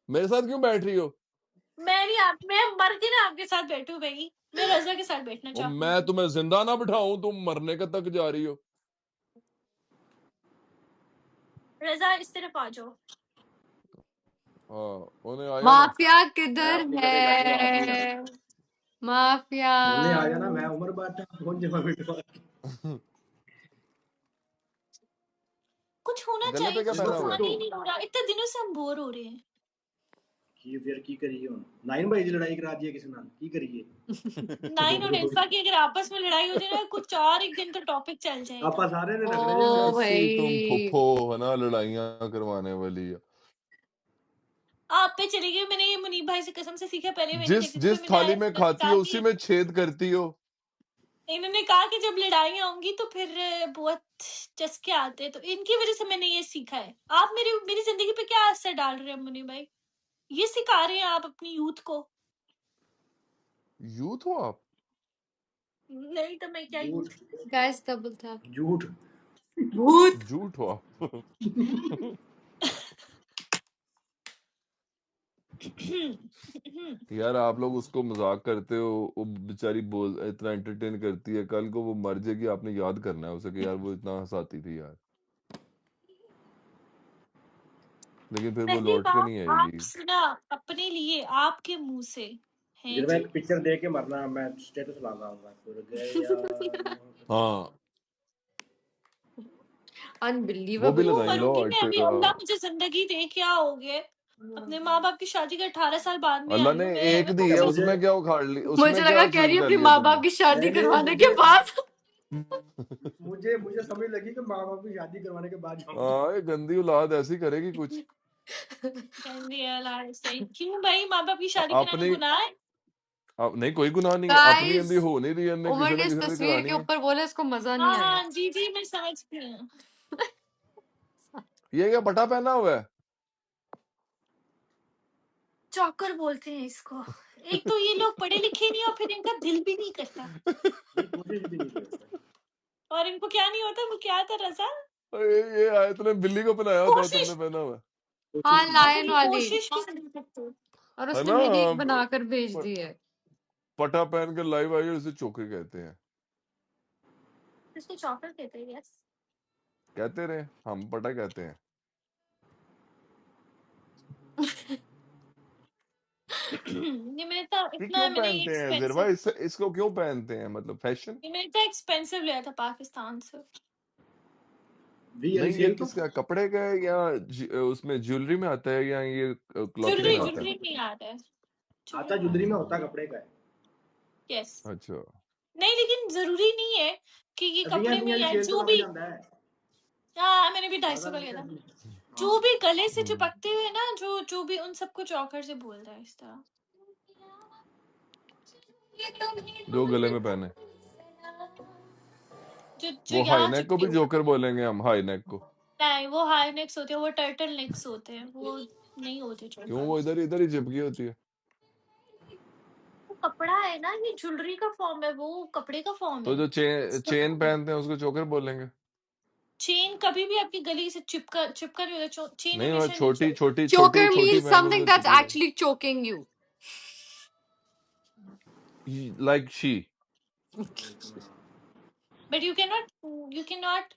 मेरे साथ क्यों बैठ रही हो? मैं मर के ना आपके साथ बैठू भाई। मैं रजा के साथ बैठना और चाहती मैं हूँ। तुम्हें जिंदा ना बिठाऊं, तुम मरने का तक जा रही हो। रजा इस तरफ आ जाओ। हाँ, उन्हें आया ना। माफिया मैं किधर अपनी जगह बैठूंगा, आप भी है? आना। माफिया। मोने आ जाना, मैं उम्र बांटा फोन जमा बिठवा के। कुछ होना गले चाहिए, पे क्या कुछ तो पहना हुआ फन है? ही नहीं हो रहा। इतने दिनों से हम बोर हो रहे हैं। की फिर की करिए हुन 9 बजे की लड़ाई करा दी किसी नाल, की करिए। नाइन और बोलो इल्फा की अगर आपस में लड़ाई हो जाए ना, कुछ और एक दिन तो टॉपिक चल आप जाएगा। सारे ने लड़ने जे ओ फिर। ऐसी तुम भाई। फुफ्फो है ना, लड़ाइयां करवाने वाली है। आप पे चली गई। मैंने ये मुनीब भाई से कसम से सीखा, पहले मैं नहीं जिस करती थी, फिर जिस थाली में मैंने खाती कहा हो कि उसी में छेद करती हो। इन्होंने कहा कि जब लड़ाइयाँ होंगी तो फिर बहुत चस्के आते हैं, तो इनकी वजह से मैंने ये सीखा है। आप मेरी मेरी जिंदगी पे क्या असर डाल रहे हैं मुनीब भाई? ये सिखा रहे हैं आप अपनी यूथ को? यूथ हो आप? नहीं तो मैं क्या झूठ यूथ? गाइस डबल था। झूठ। भूत। झूठ हो आप। यार आप लोग उसको मजाक करते हो, वो बेचारी बोल इतना एंटरटेन करती है, कल को वो मर जाएगी, आपने याद करना है उसे कि यार वो इतना हंसाती थी यार, लेकिन फिर वो पहली लौट के बात नहीं आप आएगी। सुना अपने लिए आपके मुंह से है जब मैं जी। एक पिक्चर देख के मरना, मैं स्टेटस लगा दूंगा खुल गया। हाँ, वो भी अनबिलीवेबल। क्यों लगाई लो मरूंगी मैं? आर्ट। अभी अल्लाह मुझे जिंदगी दे, क्या हो गया? अपने माँ बाप की शादी के 18 साल बाद में अल्लाह आई ने हूँ एक मैं दी अच्छा है, कौन सी? मुझे उसमें क्या उखाड़ ली, मुझे उसमें क्या लगा कह रही अचीव है कर अपनी लिया माँ बाप तुमने? की शादी नहीं नहीं करवाने के मुझे बाद। मुझे मुझे समझ लगी कि माँ बाप की शादी करवाने के बाद जाऊंगी। हाँ, ये गंदी औलाद ऐसी करेगी कुछ। कहने अल्लाह सही। क्यों भाई, माँ बाप की शादी कराना अपनी गुनाह है? नहीं, कोई गुनाह नहीं है, अपनी गाइस गंदी हो नहीं रही है, उमर ने इस किसी ने तस्वीर के करानी है। ऊपर बोला इसको मजा नहीं हाँ आया। हाँ जी जी, मैं समझ गई हूँ। ये क्या पटा पहना हुआ है? चौकर बोलते हैं इसको। एक तो ये लोग पढ़े लिखे नहीं और फिर इनका दिल भी नहीं करता। ये कोशिश भी नहीं इनको क्या नहीं होता, वो क्या था रजा? ये आयत ने बिल्ली को पहनाया होता है, कोशिश, तुमने पहना हुआ हाँ, अब लायन ये वाली। कोशिश भी नहीं करते। और है उसने ना। मेरी एक बनाकर भेज प- दी है। पटा पहन के लाइव आई, उसे चोकर कहते हैं। इसको चॉकलेट कहते हैं, यस। कहते रहे, हम पटा कहते हैं। ये मैंने तो ये इतना, क्यों मैंने ये पहनते हैं जिरवा, एक्सपेंसिव, इसको क्यों पहनते हैं, मतलब फैशन? ये मैंने तो एक्सपेंसिव लिया था पाकिस्तान से। नहीं, ये VLCL तो किसका कपड़े का है या उसमें ज्वेलरी में आता है, या ये क्लॉथिंग ज्वेलरी, में आता है? ज्वेलरी नहीं आता है, ज्वेलरी आता नहीं जुदरी आता। में होता कपड़े का है। यस, अच्छा। नहीं लेकिन जरूरी नहीं है कि ये कपड़े में ही है, VLCL तो जो लग भी। जाता है हाँ, मैंने भी 250 ज्यादा का नहीं लिया था। है। हाँ जो भी गले से हम्म, चिपकते हुए ना, जो जो भी, उन सबको चौकर से बोलता है इस तरह। जो गले में पहने, जो जो वो हाई यहाँ नेक को चिपके भी हुए, जोकर बोलेंगे हम, हाई नेक को। नहीं वो हाई नेक्स होते हैं, वो टर्टल नेक्स होते हैं, वो नहीं होते क्यों, वो चौकर। इधर ही चिपकी होती है। वो कपड़ा है ना, ये ज्वेलरी का फॉर्म है, वो कपड़े का फॉर्म तो है। जो चेन पहनते हैं उसको चोकर बोलेंगे। चेन कभी भी आपकी गले से चिपका चिपका नहीं होता, चेन नहीं, वो हमेशा नीचे छोटी होती छोटी छोटी Choker छोटी means पहन लो something तो that's चिपकेगा। actually choking you. Like she. है। बट यू कैन नॉट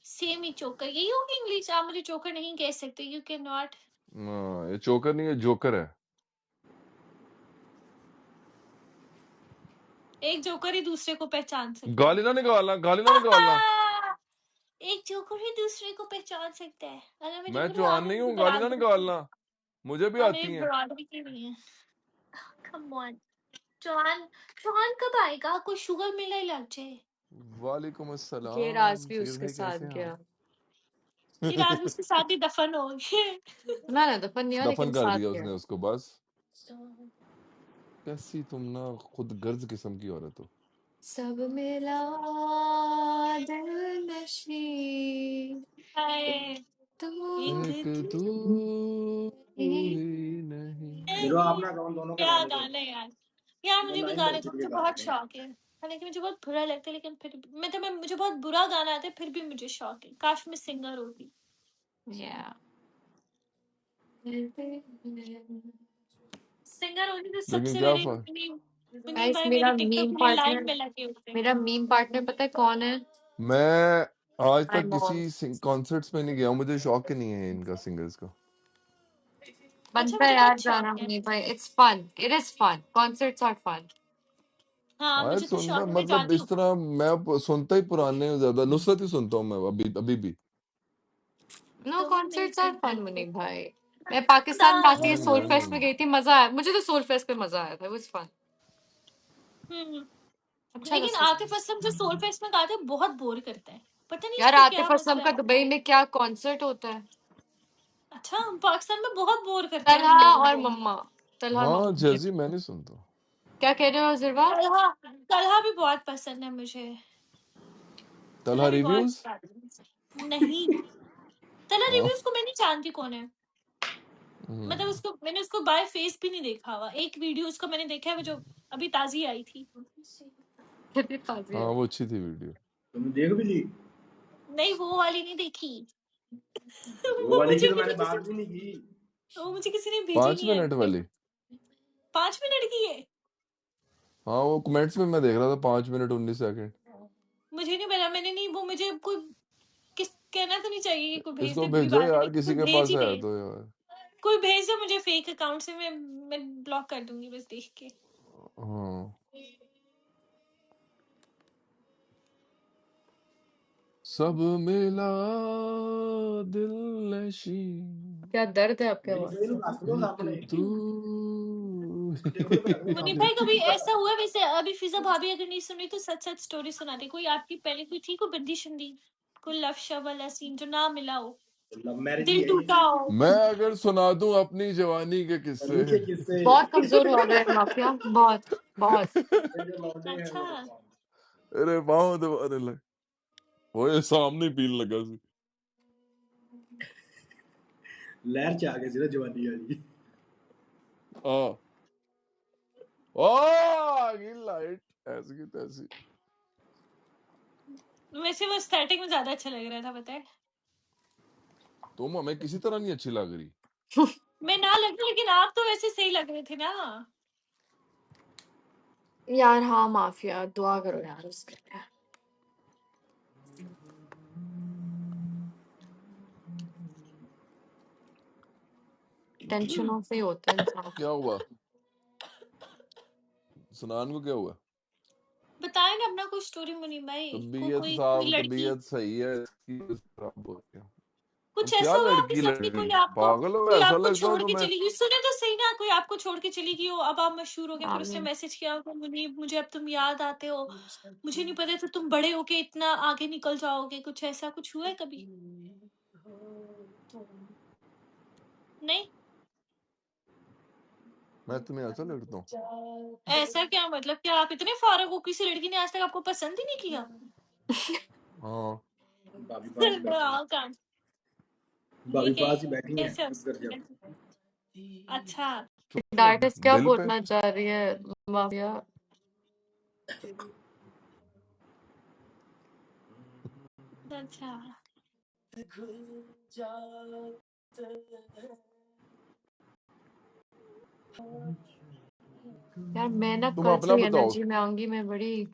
से मी चोकर, यही होगी इंग्लिश। आप मुझे चोकर नहीं कह सकते, यू कैन नॉट। ये चोकर नहीं है, जोकर है। एक जोकर ही दूसरे को पहचान सकता है। गाली ना निकालना, गाली ना निकालना। एक जोकर ही दूसरे को पहचान सकता है। अगर मैं मैं जोकर हूँ, आप चौहान नहीं मेरी हूँ, गाली ना बराबरी की, निकालना। मुझे भी आप मेरी आती हैं। बराबरी की नहीं है। कम ऑन, चौहान, चौहान कब आएगा? कोई शुगर मिलने लग जाए। वालेकुम ये राज अस्सलाम, भी सैयद उसके भाई साथ कैसे हैं गया। आप? ये रात उसके साथ ही दफन हो गए। ना ना, दफन नहीं हुआ, लेकिन दफन कर साथ दिया गया। उसने उसको बस। कैसी तुम ना खुद गर्ज किस्म की औरत हो। सब मिला दिल नशी, हाय, तू एक एक तू तू ही। ही नहीं। जीरो नहीं। अपना अकाउंट दोनों का क्या डाल दो, गाना है यार। यार मैं मुझे भी लाइन गाने का लड़की मुझे के गा बहुत देता हूँ। शौक है, हालांकि मुझे बहुत बुरा लगता है, लेकिन फिर मैं मुझे बहुत बुरा गाना आता है, फिर भी मुझे शौक है। काश मैं सिंगर होती। Yeah. सिंगर होती तो लेकिन सबसे क्या मेरे फर्क। मुनीम गाइस, भाई मेरा मेरे टिकटॉक मीम के लिए लाइन पार्टनर, में लगे होते। मेरा मीम पार्टनर पता है कौन है? मैं आज माय तक मॉम। किसी कॉन्सर्ट्स में नहीं गया हूँ, मुझे शौक ही नहीं है इनका, सिंगर्स का। अच्छा, बनता है मुझे यार बहुत शौक जाना है। मुनीब भाई, it's fun, it is fun, concerts are fun. हाँ, आज मुझे तो शौक सुनना है, मैं मतलब जाती इस हूँ। तरह मैं सुनता ही पुराने हूँ ज्यादा, नुसरत ही सुनता हूँ मैं अभी अभी भी। नो, तुमने कॉन्सर्ट्स आर फन तुमको मुनीब भाई। मैं खुदा पाकिस्तान जाती है, नहीं सोल मैं नहीं फेस्ट में सुनता। गई थी, मजा आया मुझे, तो सोल फेस्ट पे मजा आया था, वाज फन। हम्म। अच्छा था लेकिन सोल आतिफ फेस्ट। असलम जो सोल फेस्ट में गाते हैं बहुत बोर करता है, पता नहीं यार उसका क्या आतिफ असलम मसला का है। दुबई में क्या कॉन्सर्ट होता है। अच्छा, पाकिस्तान में बहुत बोर करता है हम तलहा लोगों और को। मम्मा, तलहा हाँ मम्मा के। जैजी मैं नहीं सुनता। क्या कह रहे हो जिरवा? तलहा, तलहा भी बहुत पसंद है मुझे। तलहा तलहा भी बहुत रिव्यूज। नहीं, तलहा हाँ। रिव्यूज को मैं नहीं जानती कौन है। मतलब उसको मैंने उसको बाय फेस भी नहीं देखा हुआ। एक वीडियो उसका मैंने देखा है, वो जो अभी ताजी आई थी। कितनी ताजी हाँ है। वो अच्छी थी वीडियो। तुमने देख भी ली? नहीं, वो वाली नहीं देखी। वो वो वाली की मुझे तो मैंने मेरे किसी बात भी नहीं की। वो मुझे किसी ने भेजी 5 नहीं है मिनट अभी तक। वाली। 5 मिनट की है। हाँ वो कमेंट्स में मैं देख रहा था, 5 मिनट 19 सेकंड। मुझे नहीं मिला, मैंने नहीं, वो मुझे कोई किस कहना तो नहीं चाहिए कि कोई भेज इसको दे, बुरी भेजो बात है, यार, लेकिन किसी कोई के भेज पास ही है दे। तो यार। कोई भेज दे मुझे फेक अकाउंट से, मैं ब्लॉक कर दूंगी बस देख के। हाँ सब मिला दिल नशी, क्या दर्द है आपके मेरी आवाज सही नु में। रख लो एक सामने, तू टेबल पे रख लो मुनीब सामने। भाई, कभी ऐसा हुआ है? वैसे अभी फिजा भाभी अगर नहीं सुनी तो सच सच स्टोरी सुनाती। कोई आपकी पहले कोई थी, कोई बंदी शंदी, कोई लव शव वाला सीन जो ना मिला हो, लव मैरिज ही दिल है ये। टूटा हो। मैं अगर सुना दूं अपनी जवानी के किस्से। उनके किस्से बहुत कमजोर हो गए माफिया, बहुत बहुत। जो लौटे हैं अच्छा, वो बताओ। अरे पाँव दबाने लग, वो ये सामने पीन लगा सी। लहर च आ गई सिर्फ जवानी वाली। हाँ ओ आ गई लाइट, ऐसी की तैसी। वैसे वो स्टैटिक में ज्यादा अच्छा लग रहा था, पता है। तुम हमें किसी तरह नहीं अच्छी लग रही। मैं ना लगी, लेकिन आप तो वैसे सही लग रहे थे ना। यार हाँ माफिया, दुआ करो यार उसके लिए। टेंशनों से ही होता है इंसान। क्या हुआ? सुनान को क्या हुआ? बताए ना अपना कुछ स्टोरी मुनीम भाई को, तबीयत कोई कोई साहब, लड़की, तबीयत सही है इसकी, खराब हो गया। वो कुछ क्या ऐसा हुआ आपके लड़की साथ कि लड़की, पागल हो? कोई ऐसा आपको लड़का छोड़ के तुम्हें? चली गई? सुने तो सही ना, कोई आपको छोड़ के चली गई हो, अब आप मशहूर हो गए, फिर उसने आमीन। मैसेज किया होगा, मुनीब मुझे अब तुम याद आते हो, मुझे नहीं पता था तुम बड़े होके इतना आगे निकल जाओगे। कुछ ऐसा कुछ हुआ है कभी? नहीं। मैं तुम्हें ऐसा लगता हूँ? ऐसा क्या मतलब, क्या आप इतने फारग हो, किसी लड़की ने आज तक आपको पसंद ही नहीं किया? हाँ। भाभी पास ही बैठी है। हाँ, काम ये भाभी क्या, पास ही बैठी है, कैसे हो चुप कर जाओ। सकते? अच्छा। डार्कनेस क्या दिल पे बोलना चाह रही है माफिया? अच्छा। यार मैं ना तुम कल अपना से बताओ। एनर्जी में आऊंगी, मैं बड़ी।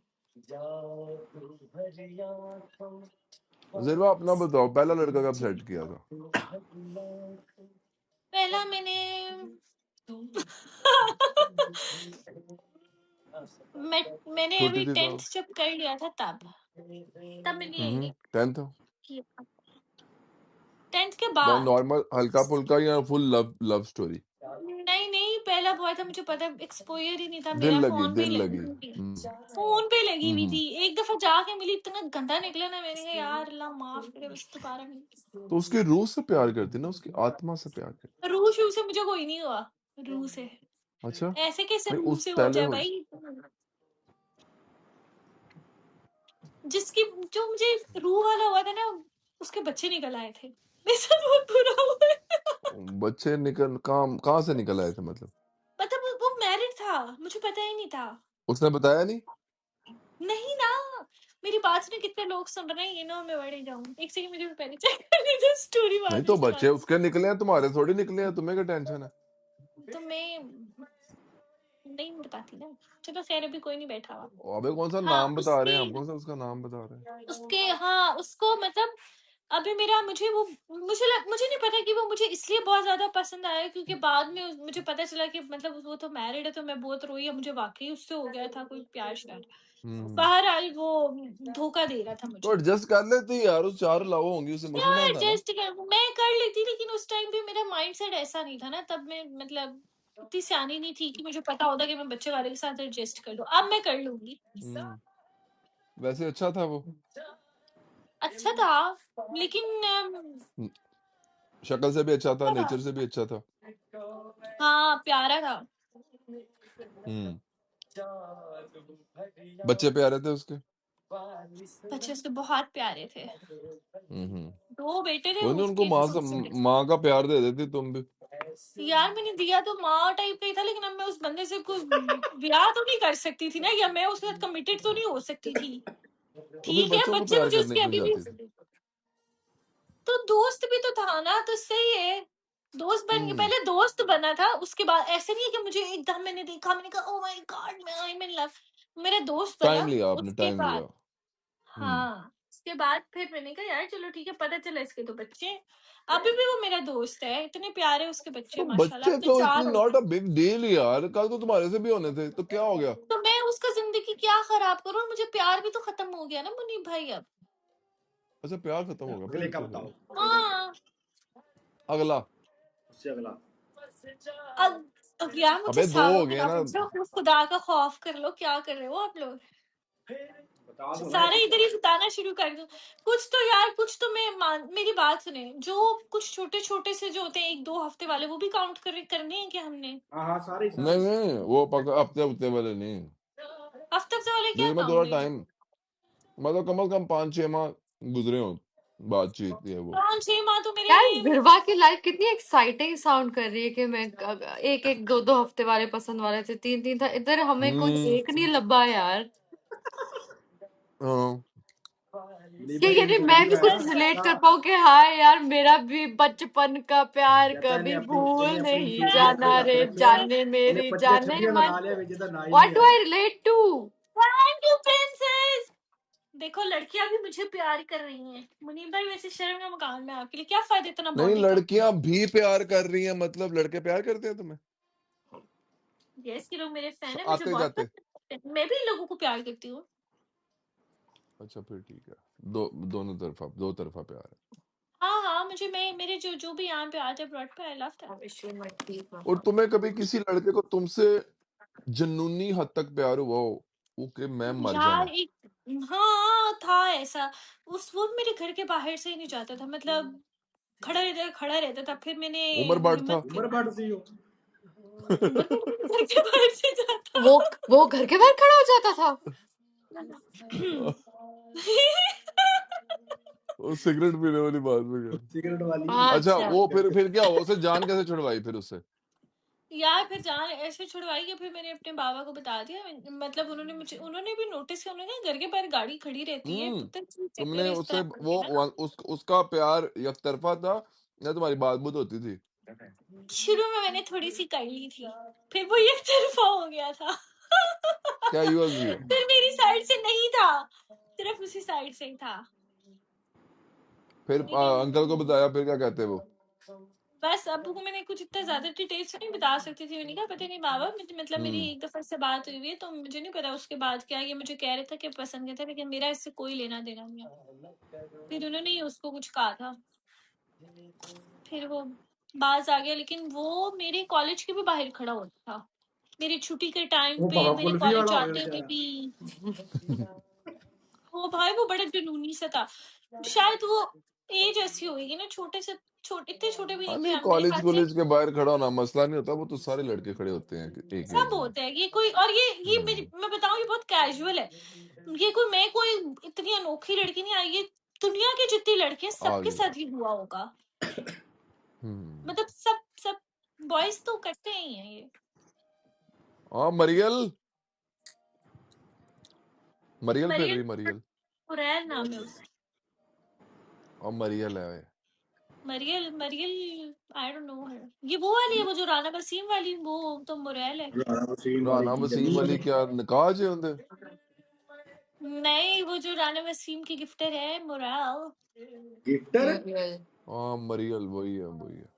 जिरवा अपना बताओ, पहला लड़का कब सेट किया था? पहला मैंने मैंने छोटी अभी थी 10th तब? जब कर लिया था तब मैंने 10th? किया। 10th के बाद। नॉर्मल हल्का फुल्का या फुल लव लव स्टोरी? नहीं नहीं, पहला बॉय था, मुझे पता, एक्सपोजर ही नहीं था दिल मेरा, लगी, फोन पे ही दिल लगी लगी। हुई थी। फोन पे लगी हुई हम्म। थी, एक दफा जाके मिली, इतना गंदा निकला ना, मैंने कहा यार अल्लाह माफ करे, बस दोबारा नहीं। तो उसकी रूह से प्यार करती ना, उसकी आत्मा से प्यार करती। रूह शू से मुझे कोई नहीं हुआ। रूह से अच्छा, ऐसे कैसे नहीं रूह उस से हो पहले जाए हो। भाई? जिसकी, जो मुझे रूह वाला हुआ था ना, उसके बच्चे निकल आए थे, मेरे साथ बहुत बुरा हुआ है। बच्चे निकल कहाँ से निकल आए थे मतलब? मतलब वो मैरिड था, मुझे पता ही नहीं था। उसने बताया नहीं? नहीं ना, मेरी बात सुने, कितने लोग सुन रहे हैं ये ना, मैं बढ़ जाऊं। एक सेकंड, मुझे पहले चेक करने दो, स्टोरी नहीं बाद में तो बच्चे सुनाती उसके निकले हैं, तुम्हारे थोड़ी निकले हैं, तुम्हें क्या टेंशन है? हूँ। तो मैं नहीं बताती ना। चलो खैर, अभी कोई नहीं बैठा हुआ। अबे कौन सा हाँ नाम बता रहे उसके हैं हम, कौन सा उसका नाम बता रहे हैं? उसके हाँ उसको मतलब, अभी मेरा, मुझे नहीं पता कि वो मुझे इसलिए बहुत ज्यादा पसंद आया, क्योंकि बाद में मुझे पता चला कि मतलब वो तो मैरिड है, तो मैं बहुत रोई, और मुझे वाकई उससे हो गया था कोई प्यार श्यार। हम्म। बहरहाल वो धोखा दे रहा था तो मुझे। एडजस्ट कर लेती यार, उस 4 लाओ होंगी, उसे क्या मसला था ना। एडजस्ट कर, मैं कर लेती, लेकिन उस टाइम पे मेरा माइंडसेट ऐसा नहीं था ना, तब मैं मतलब इतनी सियानी नहीं थी कि मुझे पता होता कि मैं बच्चे वाले के साथ एडजस्ट कर लूं। अब मैं कर लूंगी। वैसे अच्छा था वो, अच्छा था, लेकिन शक्ल से भी अच्छा था, क्या था? नेचर से भी अच्छा था। हाँ प्यारा था। हम्म। बच्चे प्यारे थे उसके। बच्चे उसके बहुत प्यारे थे, हम्म। 2 बेटे थे कोई नहीं, उनको उसके सबसे। माँ का प्यार दे देती तुम भी। यार मैंने दिया तो माँ टाइप का ही था, लेकिन अब मैं उस बंदे से कोई ब्याह तो नहीं कर सकती थी ना, या मैं उसके साथ कमिटेड तो नहीं हो सकती थी। तो फिर ठीक है, बच्चों को बच्चे प्यार मुझे करने उसके क्यों अभी भी, जाती थी? तो दोस्त भी तो था ना, तो सही है। दोस्त बन गए, हम्म। पहले दोस्त बना था, उसके बाद ऐसे नहीं है कि मुझे एकदम मैंने देखा, मैंने कहा ओ माय गॉड मैं आई एम इन लव। मेरा दोस्त बना, टाइम लिया आपने, उसके टाइम लिया। बाद, हाँ उसके बाद फिर मैंने कहा यार चलो ठीक है, पता चला इसके तो बच्चे हैं। अभी भी वो मेरा दोस्त है, इतने प्यारे उसके बच्चे तो माशाल्लाह, बच्चे अब तो तो इतनी 4 हो नॉट गए। अ बिग डील यार, कल तो तुम्हारे से भी होने थे, तो क्या हो गया? तो मैं उसका जिंदगी क्या खराब करूं, मुझे प्यार भी तो खत्म हो गया ना मुनीब भाई अब। अच्छा, प्यार खत्म हो गया, अगले फिर का क्या हुआ? बताओ, अगला, हाँ। अगला? उससे अगला। अब यार मुझे अबे 2 हो सारों में गए ना ना। पूछो, खुदा का खौफ कर लो, क्या कर रहे हो आप लोग? बता दो ना सारे एक इधर ही बताना शुरू कर दो। कुछ तो यार, कुछ तो मेरी बात सुने, जो कुछ छोटे छोटे से जो होते हैं 1-2 हफ्ते वाले, वो भी काउंट करने हैं क्या हमने? हाँ हाँ, सारे ही नहीं सारे। नहीं, वो पका हफ्ते हफ्ते वाले नहीं। हफ्ते वाले क्या जिसमें थोड़ा काउंट है? टाइम, मतलब कम से कम 5-6 माह गुजरे हो बातचीत ये वो। 5-6 माह तो मेरे। यार गिरवा की लाइफ कितनी एक्साइटिंग साउंड कर रही है कि मैं एक एक दो दो हफ्ते वाले पसंद वाले थे, 3-3 था, इधर हमें कोई एक नहीं लब्बा यार। हाँ। मुनीब कि भाई यानी इनको मैं नहीं भी आया कुछ ना बस रिलेट गुस्सा। कर पाऊँ कि हाँ यार मेरा भी बचपन का प्यार कहता है कभी भूल इन्हें अपनी नहीं फीलिंग जाना से रे रखिया, जाने इन्हें मेरी पतले जाने छड़िया मन। लगा लिया विजेता ना ही व्हाट नहीं डू आया। I relate to? Thank you princess. देखो लड़कियां भी मुझे प्यार कर रही हैं। मुनीब भाई वैसे शर्म का मकान में आपके लिए क्या फायदा इतना नहीं, बॉडी का। लड़कियां भी प्यार कर रही हैं, मतलब लड़के प्यार करते हैं तुम्हें यस ये लोग मेरे फैन है, मुझे आते बहुत जाते? पसंद करते हैं। मैं भी इन लोगों को प्यार करती हूँ। अच्छा फिर ठीक है, दोनों तरफा, दो तरफा प्यार है। हाँ हाँ मुझे मैं मेरे जो जो भी यहाँ पे आते हैं ब्रॉड पे आई लव और तुम्हें कभी किसी लड़के को तुमसे जुनूनी हद तक प्यार हुआ हो, कि मैं मर यार जाना? एक हाँ था ऐसा। उस वो मेरे घर के बाहर से ही नहीं जाता था, मतलब खड़ा रहता था। फिर मैंने उमर वो बांट था? हिम्मत उम्र भर सी हो। उम्र भर मेरे घर के बाहर से जाता। वो घर के बाहर खड़ा हो जाता था? वो सिगरेट पीने वाली बात में क्या? सिगरेट वाली। अच्छा, अच्छा। वो फिर क्या हुआ, उसे जान कैसे छुड़वाई फिर उससे? यार फिर जान ऐसे छुड़वाई कि फिर मैंने अपने बाबा को बता दिया। मतलब उन्होंने भी नोटिस किया। उन्होंने कहा घर के बाहर गाड़ी खड़ी रहती है, हम्म पुत्र की चक्कर तुमने है, इस उससे तरह वो करके ना। उसका प्यार एक तरफा था या तुम्हारी बात बुत होती थी? शुरू में मैंने थोड़ी सी कर ली थी, फिर वो एक तरफा हो गया था। क्या हुआ भी? फिर मेरी साइड से नहीं था, सिर्फ उसी साइड से ही था। फिर लेकिन अंकल को बताया, फिर क्या कहते वो? बस अबू को मैंने कुछ इतना ज्यादा डिटेल्स नहीं बता सकती थी। मैंने कहा पता नहीं बाबा, मतलब मेरी हम्म एक दफा से बात हुई है तो मुझे नहीं पता उसके बाद क्या। ये मुझे कह रहे थे कि पसंद करता है, लेकिन मेरा इससे कोई लेना देना नहीं है। फिर उन्होंने ही उसको कुछ कहा था, फिर वो बाज आ गया। लेकिन वो मेरे कॉलेज के भी बाहर खड़ा होता था मेरी छुट्टी के टाइम वो पे, भगा मेरे कुल्फी कॉलेज वाला हो गया जाते हुए बेचारा। भी। वो भाई वो बड़ा जुनूनी सा था। शायद वो एज ऐसी होगी ना, छोटे इतने छोटे भी हाँ नहीं थे नहीं, हम मेरे कॉलेज ख्याल से। कॉलेज के बाहर खड़ा होना मसला नहीं होता, वो तो सारे लड़के खड़े होते हैं एक सब एज में। होता है ये कोई। और ये मेरी हम्म मैं बताऊं ये बहुत कैजुअल है। ये कोई मैं कोई इतनी अनोखी लड़की नहीं आई। ये दुनिया की जितनी लड़कियां आ सबके गया। साथ ही हुआ होगा। हम्म मतलब सब बॉयज तो करते ही हैं ये। हाँ, मरियल, मरियल पे मरियल गई, मरियल। हुरैर नाम है उसका। और मरियल है। मरियल मरियल आई डोंट नो हर। ये वो वाली है, वो जो राना वसीम वाली, वो तो मुरैल है। राणा वसीम वाली राना की वसीम जमीन वाली है। क्या निकाह है उनके? नहीं वो जो राना वसीम की गिफ्टर है मुरैल। गिफ्टर। मरियल। हाँ मरियल, वही है वही है।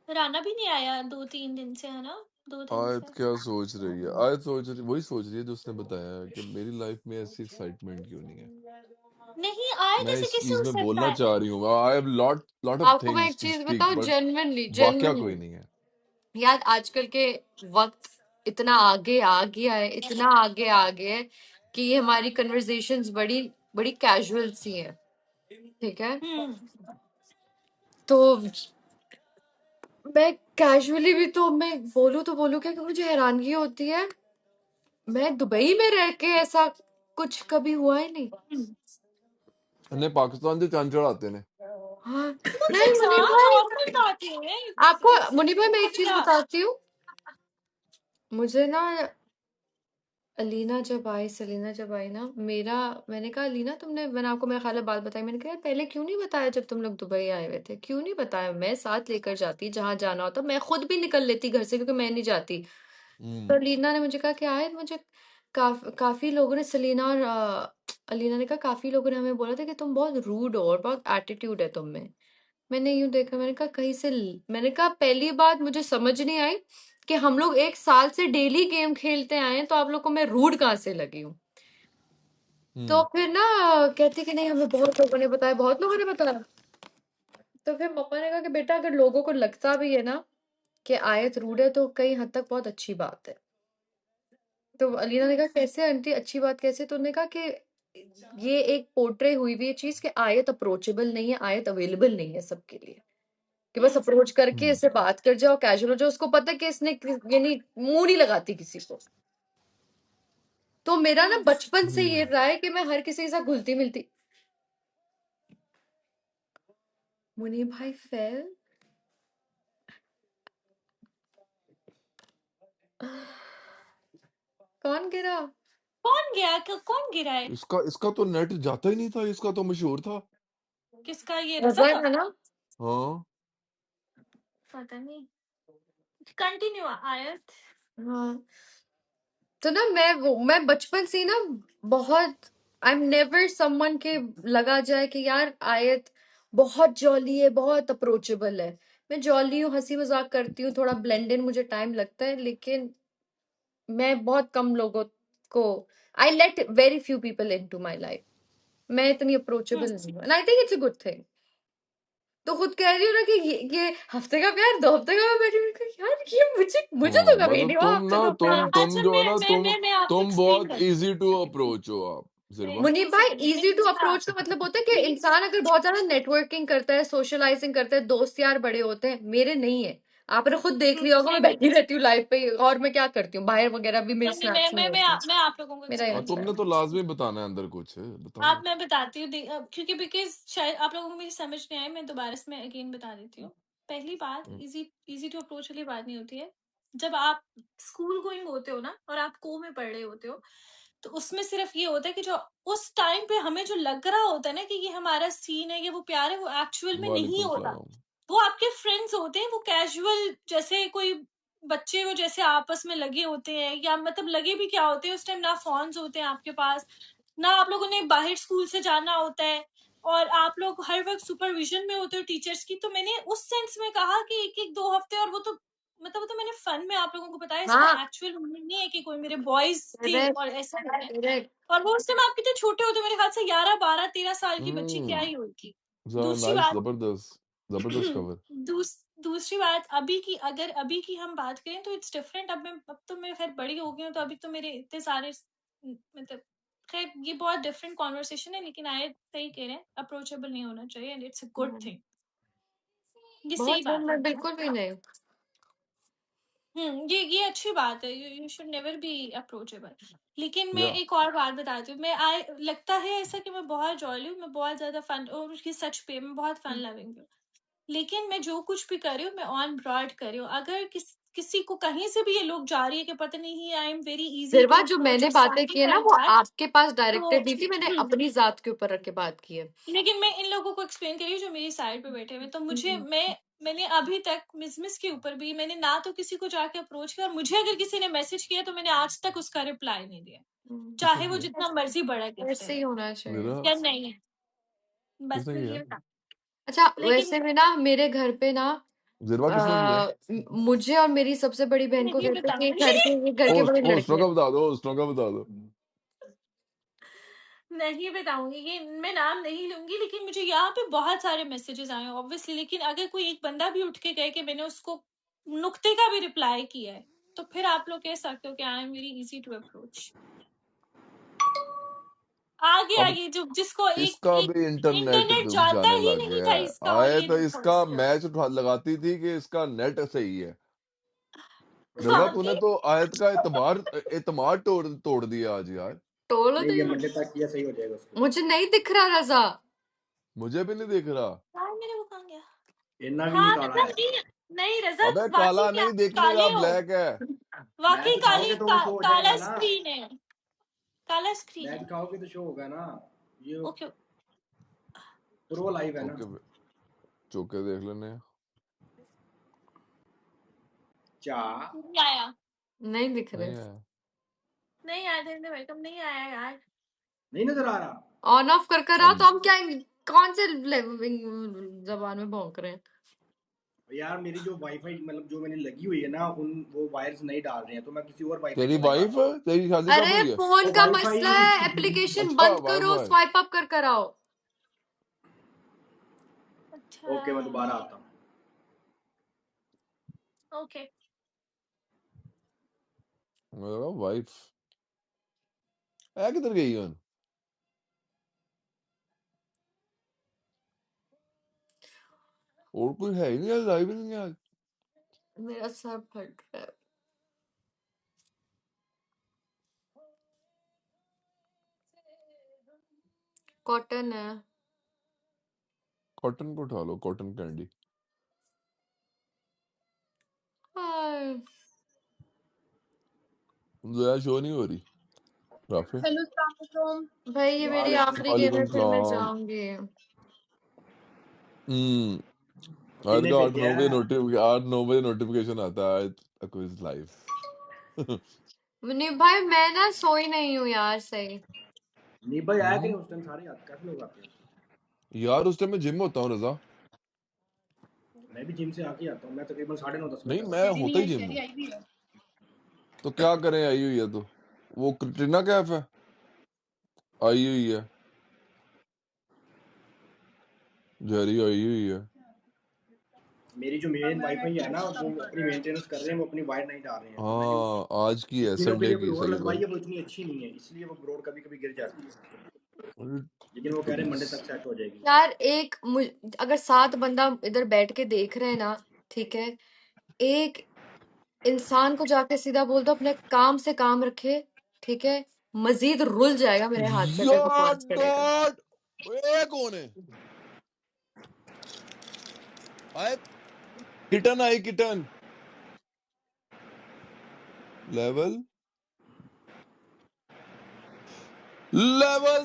राना भी नहीं आया 2-3 दिन से, है ना? 2 दिन आयत से। क्या सोच रही है? आयत वही सोच रही है जो उसने बताया कि मेरी लाइफ में ऐसी एक्साइटमेंट क्यों नहीं है। नहीं आए मैं जैसे इस कैसे चीज हो में सकता बोलना है। चाह रही हूँ, आई हैव लॉट ऑफ आपको मैं एक थिंग्स टू चीज स्पीक, बताऊं, बट जेन्युइनली वाकया जेन्युइनली कोई नहीं है। यार आजकल के वक्त इतना आगे आ गया है, इतना आगे आ गया है कि ये हमारी कन्वर्सेशंस बड़ी बड़ी कैजुअल सी हैं। ठीक है, हम्म। तो मैं कैजुअली भी तो मैं बोलूँ तो बोलूँ क्या कि मुझे हैरानगी होती है। मैं दुबई में रह के ऐसा कुछ कभी हुआ ही नहीं। ने पाकिस्तान से चंद चढ़ाते ने। हाँ। मुझे नहीं मुनीब चार भाई, नॉर्मल बातें हैं। आपको मुनीब भाई मैं एक चीज क्या? बताती हूँ। मुझे ना अलीना जब आई, सलीना जब आई ना, मैंने कहा अलीना मैंने आपको मेरा ख्याल है बात बताई। मैंने कहा यार पहले क्यों नहीं बताया जब तुम लोग दुबई आए हुए थे, क्यों नहीं बताया? मैं साथ लेकर जाती, जहां जाना होता मैं खुद भी निकल लेती घर से, क्योंकि मैं नहीं जाती। तो हम्म अलीना ने मुझे कहा कि आए मुझे काफी लोगों ने, सलीना और अलीना ने कहा काफी लोगों ने हमें बोला था कि तुम बहुत रूड हो और बहुत एटीट्यूड है तुम में। मैंने यूं देखा, मैंने कहा कहीं से मैंने कहा पहली बात मुझे समझ नहीं आई कि हम लोग 1 साल से डेली गेम खेलते आए हैं, तो आप लोग को मैं रूड कहाँ से लगी हूँ? तो हम्म फिर ना कहती कि नहीं हमें बहुत लोगों ने बताया, बहुत लोगों ने बताया। तो फिर मम्मा ने कहा कि बेटा अगर लोगों को लगता भी है ना कि आयत रूड है तो कई हद तक बहुत अच्छी बात है। तो अलीना ने कहा कैसे आंटी अच्छी बात कैसे? तो उन्होंने कहा कि ये एक पोर्ट्रे हुई हुई चीज कि आयत अप्रोचेबल नहीं है, आयत अवेलेबल नहीं है सबके लिए, कि बस अप्रोच करके हम्म इससे बात कर जाओ, कैजुअल हो जाओ, उसको पता है कि इसने यानी मुंह नहीं लगाती किसी को। तो मेरा ना बचपन से ये रहा है कि मैं हर किसी के साथ घुलती मिलती। मुनीब भाई फेल। कौन गिरा? कौन गया? कौन गिरा है? इसका इसका तो नेट जाता ही नहीं था, इसका तो मशहूर था। किसका? ये रजा रजा का? है ना? हाँ पता नहीं। कंटिन्यू आयत। हाँ। तो ना मैं बचपन से ही ना बहुत, आई एम नेवर समवन के लगा जाए कि यार आयत बहुत जॉली है, बहुत अप्रोचेबल है। मैं जॉली हूँ, हंसी मजाक करती हूँ, थोड़ा ब्लेंड इन मुझे टाइम लगता है, लेकिन मैं बहुत कम लोगों को, I let very few people into my life. मैं इतनी अप्रोचेबल नहीं हूँ, and I think it's a good thing. तो खुद कह रही हूँ ना कि ये हफ्ते का प्यार, 2 हफ्ते का। मैं बैठी हूँ, मैंने कहा, यार ये मुझे मुझे तो हाँ, कभी मतलब नहीं हुआ तुम हफ्ते ना का प्यार। तुम अच्छा, जो है ना मैं आपको तुम एक्सप्लेन बहुत करती इजी टू अप्रोच हो आप हूँ। जिरवा। मुनीब एक भाई, सेकंड इजी टू मैं, हाँ, अप्रोच का मतलब होता है कि इंसान अगर बहुत ज्यादा नेटवर्किंग करता है, सोशलाइजिंग करता है, दोस्त यार बड़े होते हैं, मेरे नहीं है। आपने खुद देख लिया होगा, मैं नहीं, बैठी रहती हूँ लाइव पे, और मैं क्या करती हूँ बाहर वगैरह भी, मेरे नहीं, स्नैप्स नहीं होते। मैं आप लोगों को मेरा ये हाँ, एक्सप्लेन मसला तुमने है। तो करती हूँ। लाजमी बताना है अंदर कुछ है, बताओ। मैं बताती हूँ क्योंकि बिकॉज शायद आप लोगों को मेरी समझ नहीं आई, मैं दोबारा से मैं अगेन बता देती हूँ। पहली बात, हम्म, इजी इजी टू अप्रोच वाली बात नहीं होती है। जब आप स्कूल गोइंग होते हो ना, और आप को में पढ़ रहे होते हो, तो उसमें सिर्फ ये होता है कि जो उस टाइम पे हमें जो लग रहा होता है ना कि ये हमारा सीन है, ये वो प्यार है, वो एक्चुअल में नहीं वालेकुम होता। सलाम। वो आपके फ्रेंड्स होते हैं, वो कैजुअल, जैसे कोई बच्चे वो जैसे आपस में लगे होते हैं, या मतलब लगे भी क्या होते हैं उस टाइम, ना फोन्स होते हैं आपके पास, ना आप लोगों ने बाहर स्कूल से जाना होता है, और आप लोग हर वक्त सुपरविजन में होते हो टीचर्स की। तो मैंने उस सेंस में कहा कि एक एक 2 हफ्ते, और वो तो मतलब वो तो मैंने फन में आप लोगों को बताया, इसका हाँ, एक्चुअल मीनिंग नहीं है कि कोई मेरे बॉयज थे करेक्ट और ऐसा नहीं है। करेक्ट। और वो उस टाइम आप कितने छोटे होते, मेरे ख्याल से 11 12 13 साल की बच्ची क्या ही होगी। दूसरी नाइस, बात, जबरदस्त जबरदस्त खबर। दूसरी बात, अगर अभी की हम बात करें तो इट्स डिफरेंट। अब तो मैं खैर बड़ी हो गई हूँ, तो अभी तो मेरे इतने सारे मतलब, खैर ये बहुत डिफरेंट कॉन्वर्सेशन है, लेकिन आए सही कह रहे हैं, अप्रोचेबल नहीं होना चाहिए, and it's a good thing. ये सही बहुत बात है। मैं बिल्कुल भी नहीं। ये अच्छी बात है, you should never be approachable. लेकिन मैं या एक और बात बताती हूँ, मैं आए लगता है ऐसा कि मैं बहुत जॉली हूँ, मैं बहुत ज्यादा फन, और उसकी सच पे मैं बहुत फन लविंग हूँ। लेकिन मैं जो कुछ भी कर रही हूँ, मैं ऑन ब्रॉड कर रही हूँ। अगर किसी को कहीं से भी ये लोग जा रही है कि पता नहीं I am very easy to फिरवा जो अप्रोच मैंने और बातें की समथिंग है ना, लाइक वो दैट, आपके पास तो डायरेक्टेड नहीं थी, मैंने अपनी जात के ऊपर रख के बात की है। लेकिन मैं इन लोगों को एक्सप्लेन करी जो मेरी साइड पे बैठे हुए, तो मैंने अभी तक मिस के ऊपर भी मैंने ना तो किसी को जाके अप्रोच किया, और मुझे अगर किसी ने मैसेज किया तो मैंने आज तक उसका रिप्लाई नहीं दिया, चाहे किसने वो किया? जितना मर्जी बड़ा गिफ्ट ऐसे दे ही होना चाहिए। मेरा या नहीं। बस किसने मैं किया? ये बता, अच्छा, लेकिन वैसे भी ना मेरे घर पे ना जिरवा किसने किया? मुझे और मेरी सबसे बड़ी बहन को नहीं कहते हैं कि बताऊंगी। ये घर के बड़े लड़के होस्टों हैं। का बता दो, होस्टों का बता दो। नहीं बताऊंगी, ये मैं नाम नहीं लूंगी, लेकिन मुझे यहाँ पे बहुत सारे मैसेजेस आए ऑब्वियसली। लेकिन अगर कोई एक बंदा भी उठ के कहे कि मैंने उसको नुक्ते का भी रिप्लाई किया है, तो फिर आप लोग कह सकते हो कि I am very easy to approach. आगे अब आगे जो जिसको एक इसका एक भी इंटरनेट इंटरनेट जाता जाने ही लग नहीं गया था है। इसका, और आए ये तो देखो इसका इसको। मैच लगाती थी कि इसका नेट सही है। निर्वा तूने आगे तो आयत का एतमाद तोड़ तोड़ दिया आज यार। टोलो नहीं, तो ये ये, मंडे तक किया सही हो जाएगा उसके लिए। मुझे नहीं दिख रहा रजा। मुझे भी नहीं दिख रहा। यार मेरे वो कहाँ गया? इतना भी नहीं हाँ काला रजत, है। नहीं नहीं रजत, अबे वाकई काला क्या नहीं देखने काले का, हो? ब्लैक है। वाकई मैच उठाओगे तो वो शो हो काला जाएगा ना। स्क्रीन है, काला स्क्रीन मैच है। उठाओगे तो शो होगा ना। ये ओके, प्रो लाइव है ना। ओके, चौके देख लेने हैं। चा नहीं आया, नहीं दिख रहे। नहीं है। नहीं आया, देखने वेलकम नहीं आया यार। नहीं नजर आ रहा। ऑन ऑफ कर रहा हो तो अब हम क्या, कौन से जबान में भौंक रहे हैं? यार मेरी जो वाईफाई मतलब जो मैंने लगी हुई है ना, उन वो वायर्स नहीं डाल रहे हैं, तो मैं किसी और वाईफाई तेरी से वाइफ लगाता हूँ। तेरी शादी कब अरे हुई है? फोन वो का वाईफाई। मसला है, एप्लीकेशन अच्छा, बंद करो, वाईफाई। स्वाइप अप कर कराओ। अच्छा, ओके, मैं दोबारा आता हूँ। ओके। मेरा वाइफ है किधर गई है? और कोई है ही नहीं आज, लाइव ही नहीं है आज। मेरा सर फट रहा है। कॉटन है। कॉटन को उठा लो, कॉटन कैंडी। हाय। जया शो नहीं हो रही। राफे हेलो अस्सलाम वालेकुम। भाई ये मेरी आखिरी गेम वालेकुम है, फिर मैं सलाम। जाऊंगी। आज किन्ने का भेजा 8 9 बजे नोटिफिकेशन आता है क्विज लाइव। मुनीब भाई मैं ना सोई नहीं हूँ यार, सही। नहीं भाई आया करें उस टाइम सारे आते काफी लोग आते हैं। यार उस टाइम मैं जिम में होता हूँ रजा। मैं भी जिम से आके आता हूँ, मैं तकरीबन 9:30 10 बजे नहीं तक मैं आता तेरी होता नहीं ही आई, जिम तेरी हूँ। आई भी है। तो क्या करें, आई हुई है तो वो कटरीना कैफ है, आई हुई है, जेरी आई हुई है। हूँ। मेरी जो अब मेन मैं वाईफाई है नेटफ्लिक्स ना वो खत्म कर अपनी रहा है। मेंटेनेंस कर रहे हैं, वो अपनी वायर नहीं डाल रहे हैं, तो मैंने हाँ आज की है, कुछ दिनों के संडे लिए कोई की, और सही लगवाई बात। है, वो इतनी अच्छी नहीं है, इसलिए वो ब्रॉड कभी कभी गिर जाती है, लेकिन वो कह रहे हैं मंडे तक सेट हो जाएगी। यार अगर 7 बंदा इधर बैठ के देख रहे हैं ना, ठीक है, एक इंसान को जाके सीधा बोल दो अपने काम से काम रखे, ठीक है। मजीद रुल जाएगा मेरे हाथ पे अगर यार बकवास करेगा। डॉट, ये कौन है? आए किटन आई, किटन लेवल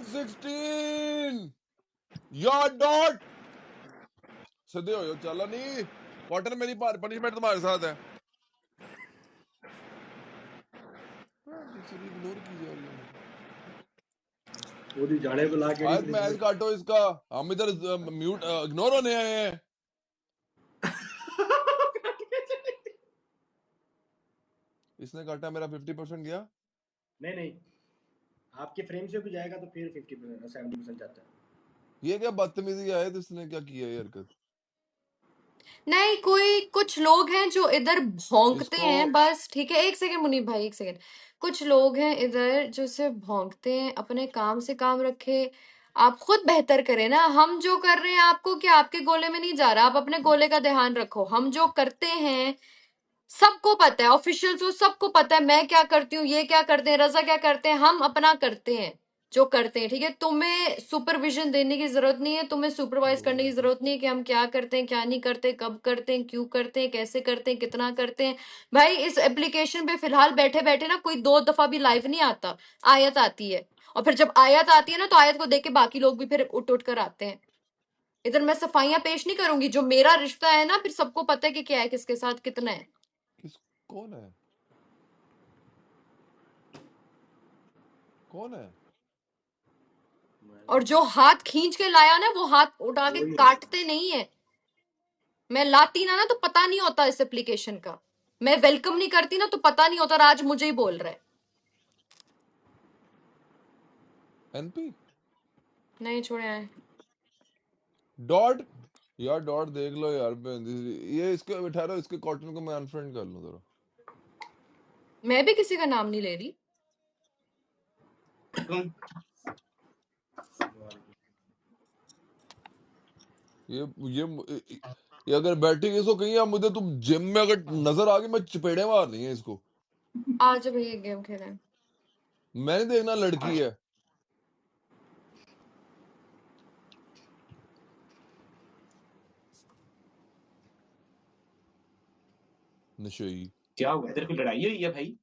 16। यार डॉट सीधे हो जाओ, चला नहीं। कॉटन मेरी पनिशमेंट तुम्हारे साथ है। दूसरी इग्नोर की जा रही है मुझे। वो दी झाड़े को ला के आज मैच पनिशमेंट। काटो इसका, हम इधर म्यूट इग्नोर होने आए हैं। इसने काटा, मेरा 50% गया। नहीं नहीं, आपके फ्रेम से भी जाएगा तो फिर 50% 70% जाता है। ये क्या बदतमीजी है, तो इसने क्या किया ये हरकत? नहीं, कोई कुछ लोग हैं जो इधर भौंकते इसको हैं बस, ठीक है। एक सेकंड मुनीब भाई, एक सेकंड। कुछ लोग हैं इधर जो सिर्फ भौंकते हैं, अपने काम से काम रखे। आप खुद बेहतर करें ना, हम जो कर रहे हैं आपको क्या, आपके गोले में नहीं जा रहा, आप अपने गोले का ध्यान रखो। हम जो करते हैं सबको पता है, ऑफिशियल्स को सबको पता है मैं क्या करती हूँ, ये क्या करते हैं, रजा क्या करते हैं, हम अपना करते हैं जो करते हैं, ठीक है। तुम्हें सुपरविजन देने की जरूरत नहीं है, तुम्हें सुपरवाइज 2 करने की मिनट जरूरत नहीं है कि हम क्या करते हैं, क्या नहीं करते, कब करते हैं, क्यों करते हैं, कैसे करते हैं, कितना करते हैं। भाई इस एप्लीकेशन पे फिलहाल बैठे बैठे ना कोई 2 दफा भी लाइव नहीं आता, आयत आती है। और फिर जब आयत आती है ना, तो आयत को देख के बाकी लोग भी फिर उठ उठ कर आते हैं। इधर मैं सफाइयां पेश नहीं करूंगी, जो मेरा रिश्ता है ना, फिर सबको पता है कि क्या है, किसके साथ कितना है। किस, कौन है, कौन है? और जो हाथ खींच के लाया ना, वो हाथ उठा के वही है। काटते नहीं है। मैं लाती ना तो पता नहीं होता इस एप्लीकेशन का। मैं वेलकम नहीं करती ना, तो पता नहीं होता राज मुझे ही बोल रहा है। एनपी नहीं छोड़े आए। डॉट। यार डॉट देख लो यार, ये इसके बैठा रहो, इसके कॉटन को मैं अनफ्रेंड कर लूं जरा। मैं भी किसी का नाम नहीं ले रही। ये ये ये अगर बैठी इसको कहीं, आप मुझे तुम जिम में अगर नजर आ गई, मैं चपेड़े मारनी है इसको। आज भाई ये गेम खेले। मैं नहीं देखना लड़की है नशेई। क्या हुआ, तेरे को लड़ाई हुई है भाई?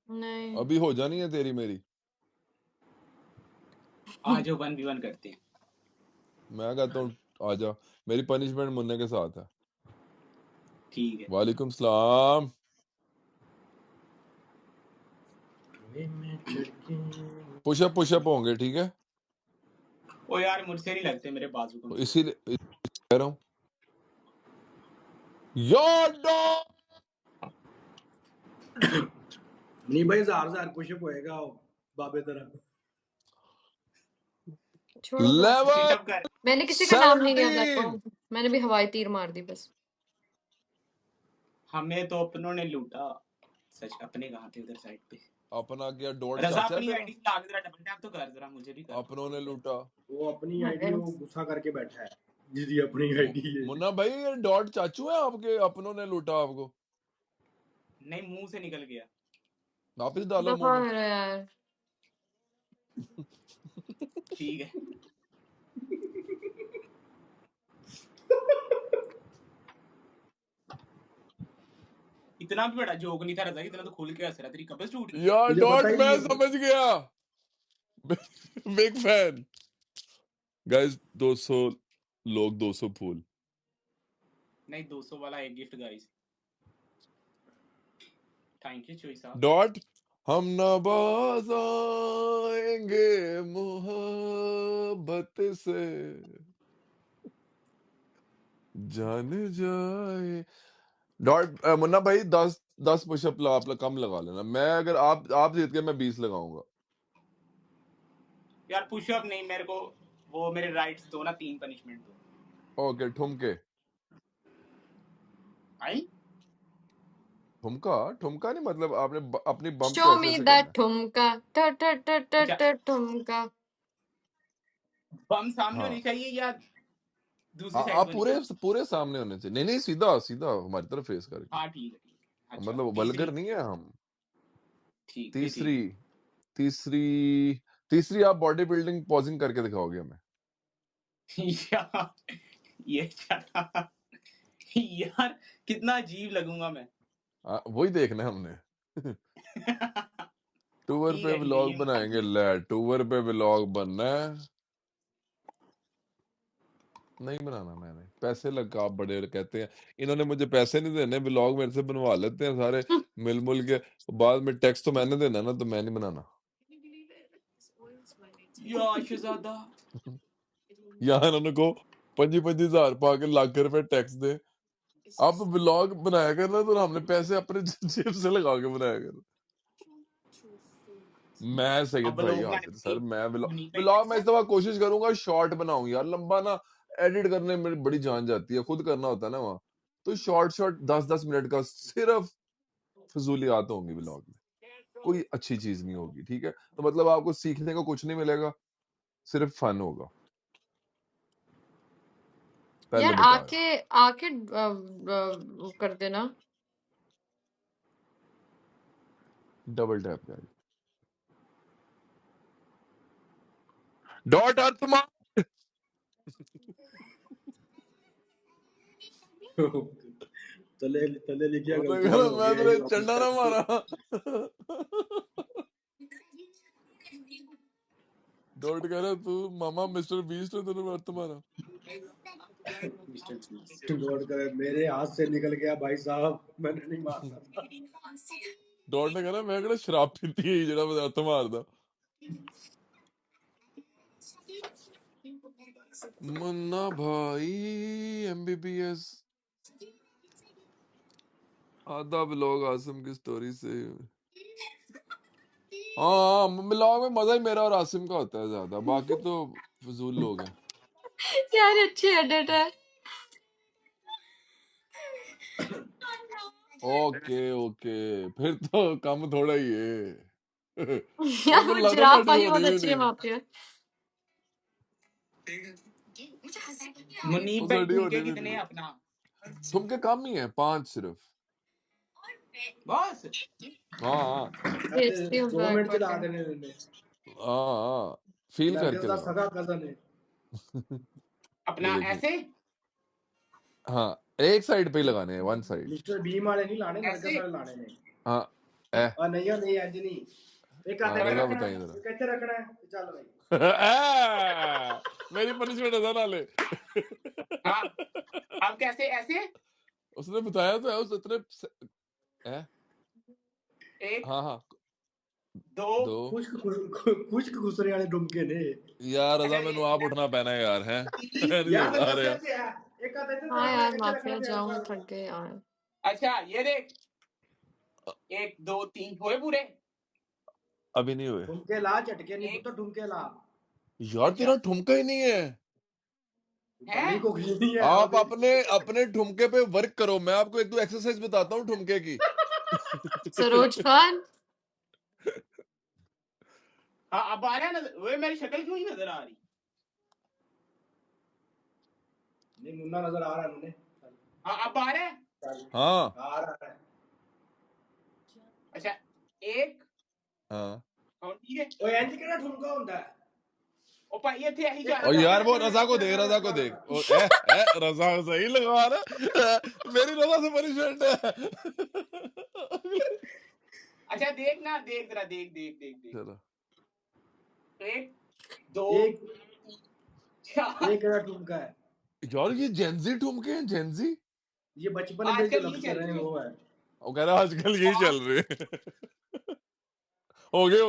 नहीं। अभी हो जानी है तेरी मेरी। आ जाओ 1v1 करते हैं। मैं कहता हूँ आजा, मेरी पनिशमेंट मुन्ने के साथ है। ठीक है। वालेकुम सलाम। पुशअप होंगे, ठीक है। ओ यार मुझसे नहीं लगते, मेरे बाजू कमजोर है। इसीलिए कह रहा हूँ यार डॉट। नहीं भाई 1000 पुशअप होएगा बाबे तरह। छोड़ो छोड़ो। लेवल सिटअप कर। मैंने किसी का नाम नहीं लिया था, 17। मैंने भी हवाई तीर मार दी बस। हमें तो अपनों ने लूटा। सच, अपने कहाँ थे उधर साइड पे? अपना क्या, डॉट रजा चाचा है अपनी तेरा? आईडी ला के जरा डबल टैप तो कर, जरा मुझे भी कर। अपनों ने लूटा। वो अपनी आईडी वो गुस्सा करके बैठा है, जिसकी अपनी आईडी है। मुन्ना भाई ये डॉट चाचू है आपके, अपनों ने लूटा आपको। नहीं, मुंह से निकल गया। वापिस डालो मुंह दफा में। मेरा यार। ठीक है। इतना भी बड़ा जोक नहीं था रजा, इतना तो खुल के हंस रहा, तेरी कब्र टूट गई है। यार तुझे पता डॉट ही मैं नहीं है, समझ गया। Big fan guys. 200 लोग 200 फूल। नहीं 200 वाला एक गिफ्ट गाइस। थैंक यू चोई साहब। डॉट हम नवाज़ आएंगे मोहब्बत से जान जाए। डॉट मुन्ना भाई 10 पुशअप आप कम लगा लेना। मैं अगर आप जीत के मैं 20 लगाऊंगा। यार पुशअप नहीं, मेरे को वो मेरे राइट्स दो ना, 3 पनिशमेंट दो। ओके ठुमके। आई ठुमका ठुमका नहीं मतलब आपने अपनी बम्प शो को ऐसे मी ऐसे दैट करना है। ठुमका ट ट ट ट अच्छा, ट ठुमका। बम सामने हाँ होनी चाहिए या दूसरी हाँ साइड आप होनी पूरे चाहिए? पूरे सामने होने चाहिए। नहीं नहीं सीधा सीधा हमारी तरफ फेस करके। हाँ ठीक है ठीक है। अच्छा मतलब तीसरी। वल्गर नहीं है हम। ठीक फिर ठीक तीसरी है। तीसरी तीसरी आप बॉडी बिल्डिंग पॉजिंग करके दिखाओगे हमें। यार ये क्या यार, कितना अजीब लगूंगा मैं। वही देखना है हमने। टूर ठीक पे है ठीक है, व्लॉग ये मान बनाएंगे। लिया। ले टूर पे व्लॉग बनना है। नहीं बनाना मैंने। पैसे लगा आप बड़े कहते हैं। इन्होंने मुझे पैसे नहीं देने, व्लॉग मेरे से बनवा लेते हैं सारे मिल के। बाद में टैक्स तो मैंने देना ना, तो मैं नहीं बनाना। या शहजादा। यहाँ इन्होंने को 25,000 पा के लाख रुपए टैक्स दे। अब व्लॉग बनाया करना तो हमने पैसे अपने जेब से लगा के बनाया करना। मैं अब सैयद भाई लोग बनाने हाफिज सर, में मैं मुनीब भाई व्लॉग टैक्स मैं है। इस दफा कोशिश करूंगा शॉर्ट बनाऊं यार। लंबा ना एडिट करने में बड़ी जान जाती है, खुद करना होता है ना वहाँ। तो शॉर्ट शॉर्ट 10-10 मिनट का सिर्फ फजूलियात होंगी व्लॉग में। कोई अच्छी चीज नहीं होगी, ठीक है। तो मतलब आपको सीखने को कुछ नहीं मिलेगा, सिर्फ फन होगा। यार पहले बता रहा। आके आके वो कर देना। Double tap guys. डॉट अर्थ तले तले लिखिया उसने गलती कहा नहीं हो मैं गया, तेरे यही वापस चंडा कर ना दो। मारा। डॉट कह रहा तू मामा मिस्टर बीस्ट है, तेरे अर्थ मारा। मिस्टर बीस्ट नोट कर, मेरे हाथ से निकल गया भाई साहब, मैंने नहीं मारना था। डॉट ने कहा मैं कहना शराब पीती है जरा मैं अर्थ मारदा। मुन्ना भाई एमबीबीएस आधा ब्लॉग आसिम की स्टोरी से। हाँ ब्लॉग में मजा ही मेरा और आसिम का होता है ज्यादा, बाकी तो फजूल लोग हैं। यार अच्छी एडिट है। ओके ओके फिर तो कम थोड़ा ही है। यार मेरे को वो लग रहा जिराफ नटी वाली होनी बहुत ही अच्छी है नहीं। वहां पे। मुनीब उस भाई नटी ठुमके होनी भी कितने नहीं। हैं अपना? ठुमके कम ही है, 5 सिर्फ। बस। हाँ हाँ अरे भेजती हूँ 2 मिनट चला बैक। देने देने। हाँ हाँ फील करके नरगिस का लगाओ। सगा कजन है। अपना ये देखिए। ऐसे हाँ एक साइड पे ही लगाने हैं, वन साइड। मिस्टर बीम वाले नहीं लाने, नरगिस ऐसे। वाले लाने ने। हाँ ए नहीं नहीं अज नहीं, एक हाथ हाँ इत्थे रजा रखना है, बताइए जरा। एक इत्थे रखना है, चल भाई। मेरी पनिशमेंट रजा ना ले। हाँ अब कैसे? ऐसे उसने बताया तो है उस इतने ए? एक हाँ हाँ दो। 2। खुश्क घुसरे वाले डुमके ने। यार अच्छा रजा मैनू आप उठना पैना है यार, है तीन। नहीं यार होता नरगिस रहा। ऐसे है, एक हाथ इत्थे हाँ रखना है, यार इत्थे रखना माफिया है जाऊं, साथ थक में। गए यार। अच्छा ये देख, 1 2 3 हुए पूरे। अभी नहीं हुए। ठुमके ला, झटके नहीं एक। पुत्र, ठुमके ला। यार अच्छा तेरा ठुमका ही नहीं है। है। बनी को नहीं है आप अभी। अपने अपने ठुमके पे वर्क करो। मैं आपको एक दो एक्सरसाइज बताता हूँ ठुमके की। सरोज खान। हाँ अब आ रहा है नजर। वे मेरी शक्ल क्यों नहीं नजर आ रही? नहीं मुन्ना नजर आ रहा है मुन्ने। हाँ अब आ रहा है। चल हाँ आ रहा है। अच्छा एक। हाँ हाँ ठीक है। ओए इंज केड़ा ठुमका हुंदा है? ओ भाई ये थे यही एक जा और हाथ रहा यार इत्थे वो रखना है, रजा को इत्थे देख, रखना है, रजा को बस देख। बस। और रजा सही लगा रहा। मेरी रजा से पनिशमेंट है। अच्छा देख ना, देख जरा, देख देख देख देख। चलो एक दो एक चार 1000 ठुमका है। यार ये जेंजी ठुमके हैं, जेंजी। ये बचपन में जो आजकल लफ्ज यही कर चल रहे हैं रही है। वो है। वो कह रहा है आजकल यही चल रहे हैं। हो गए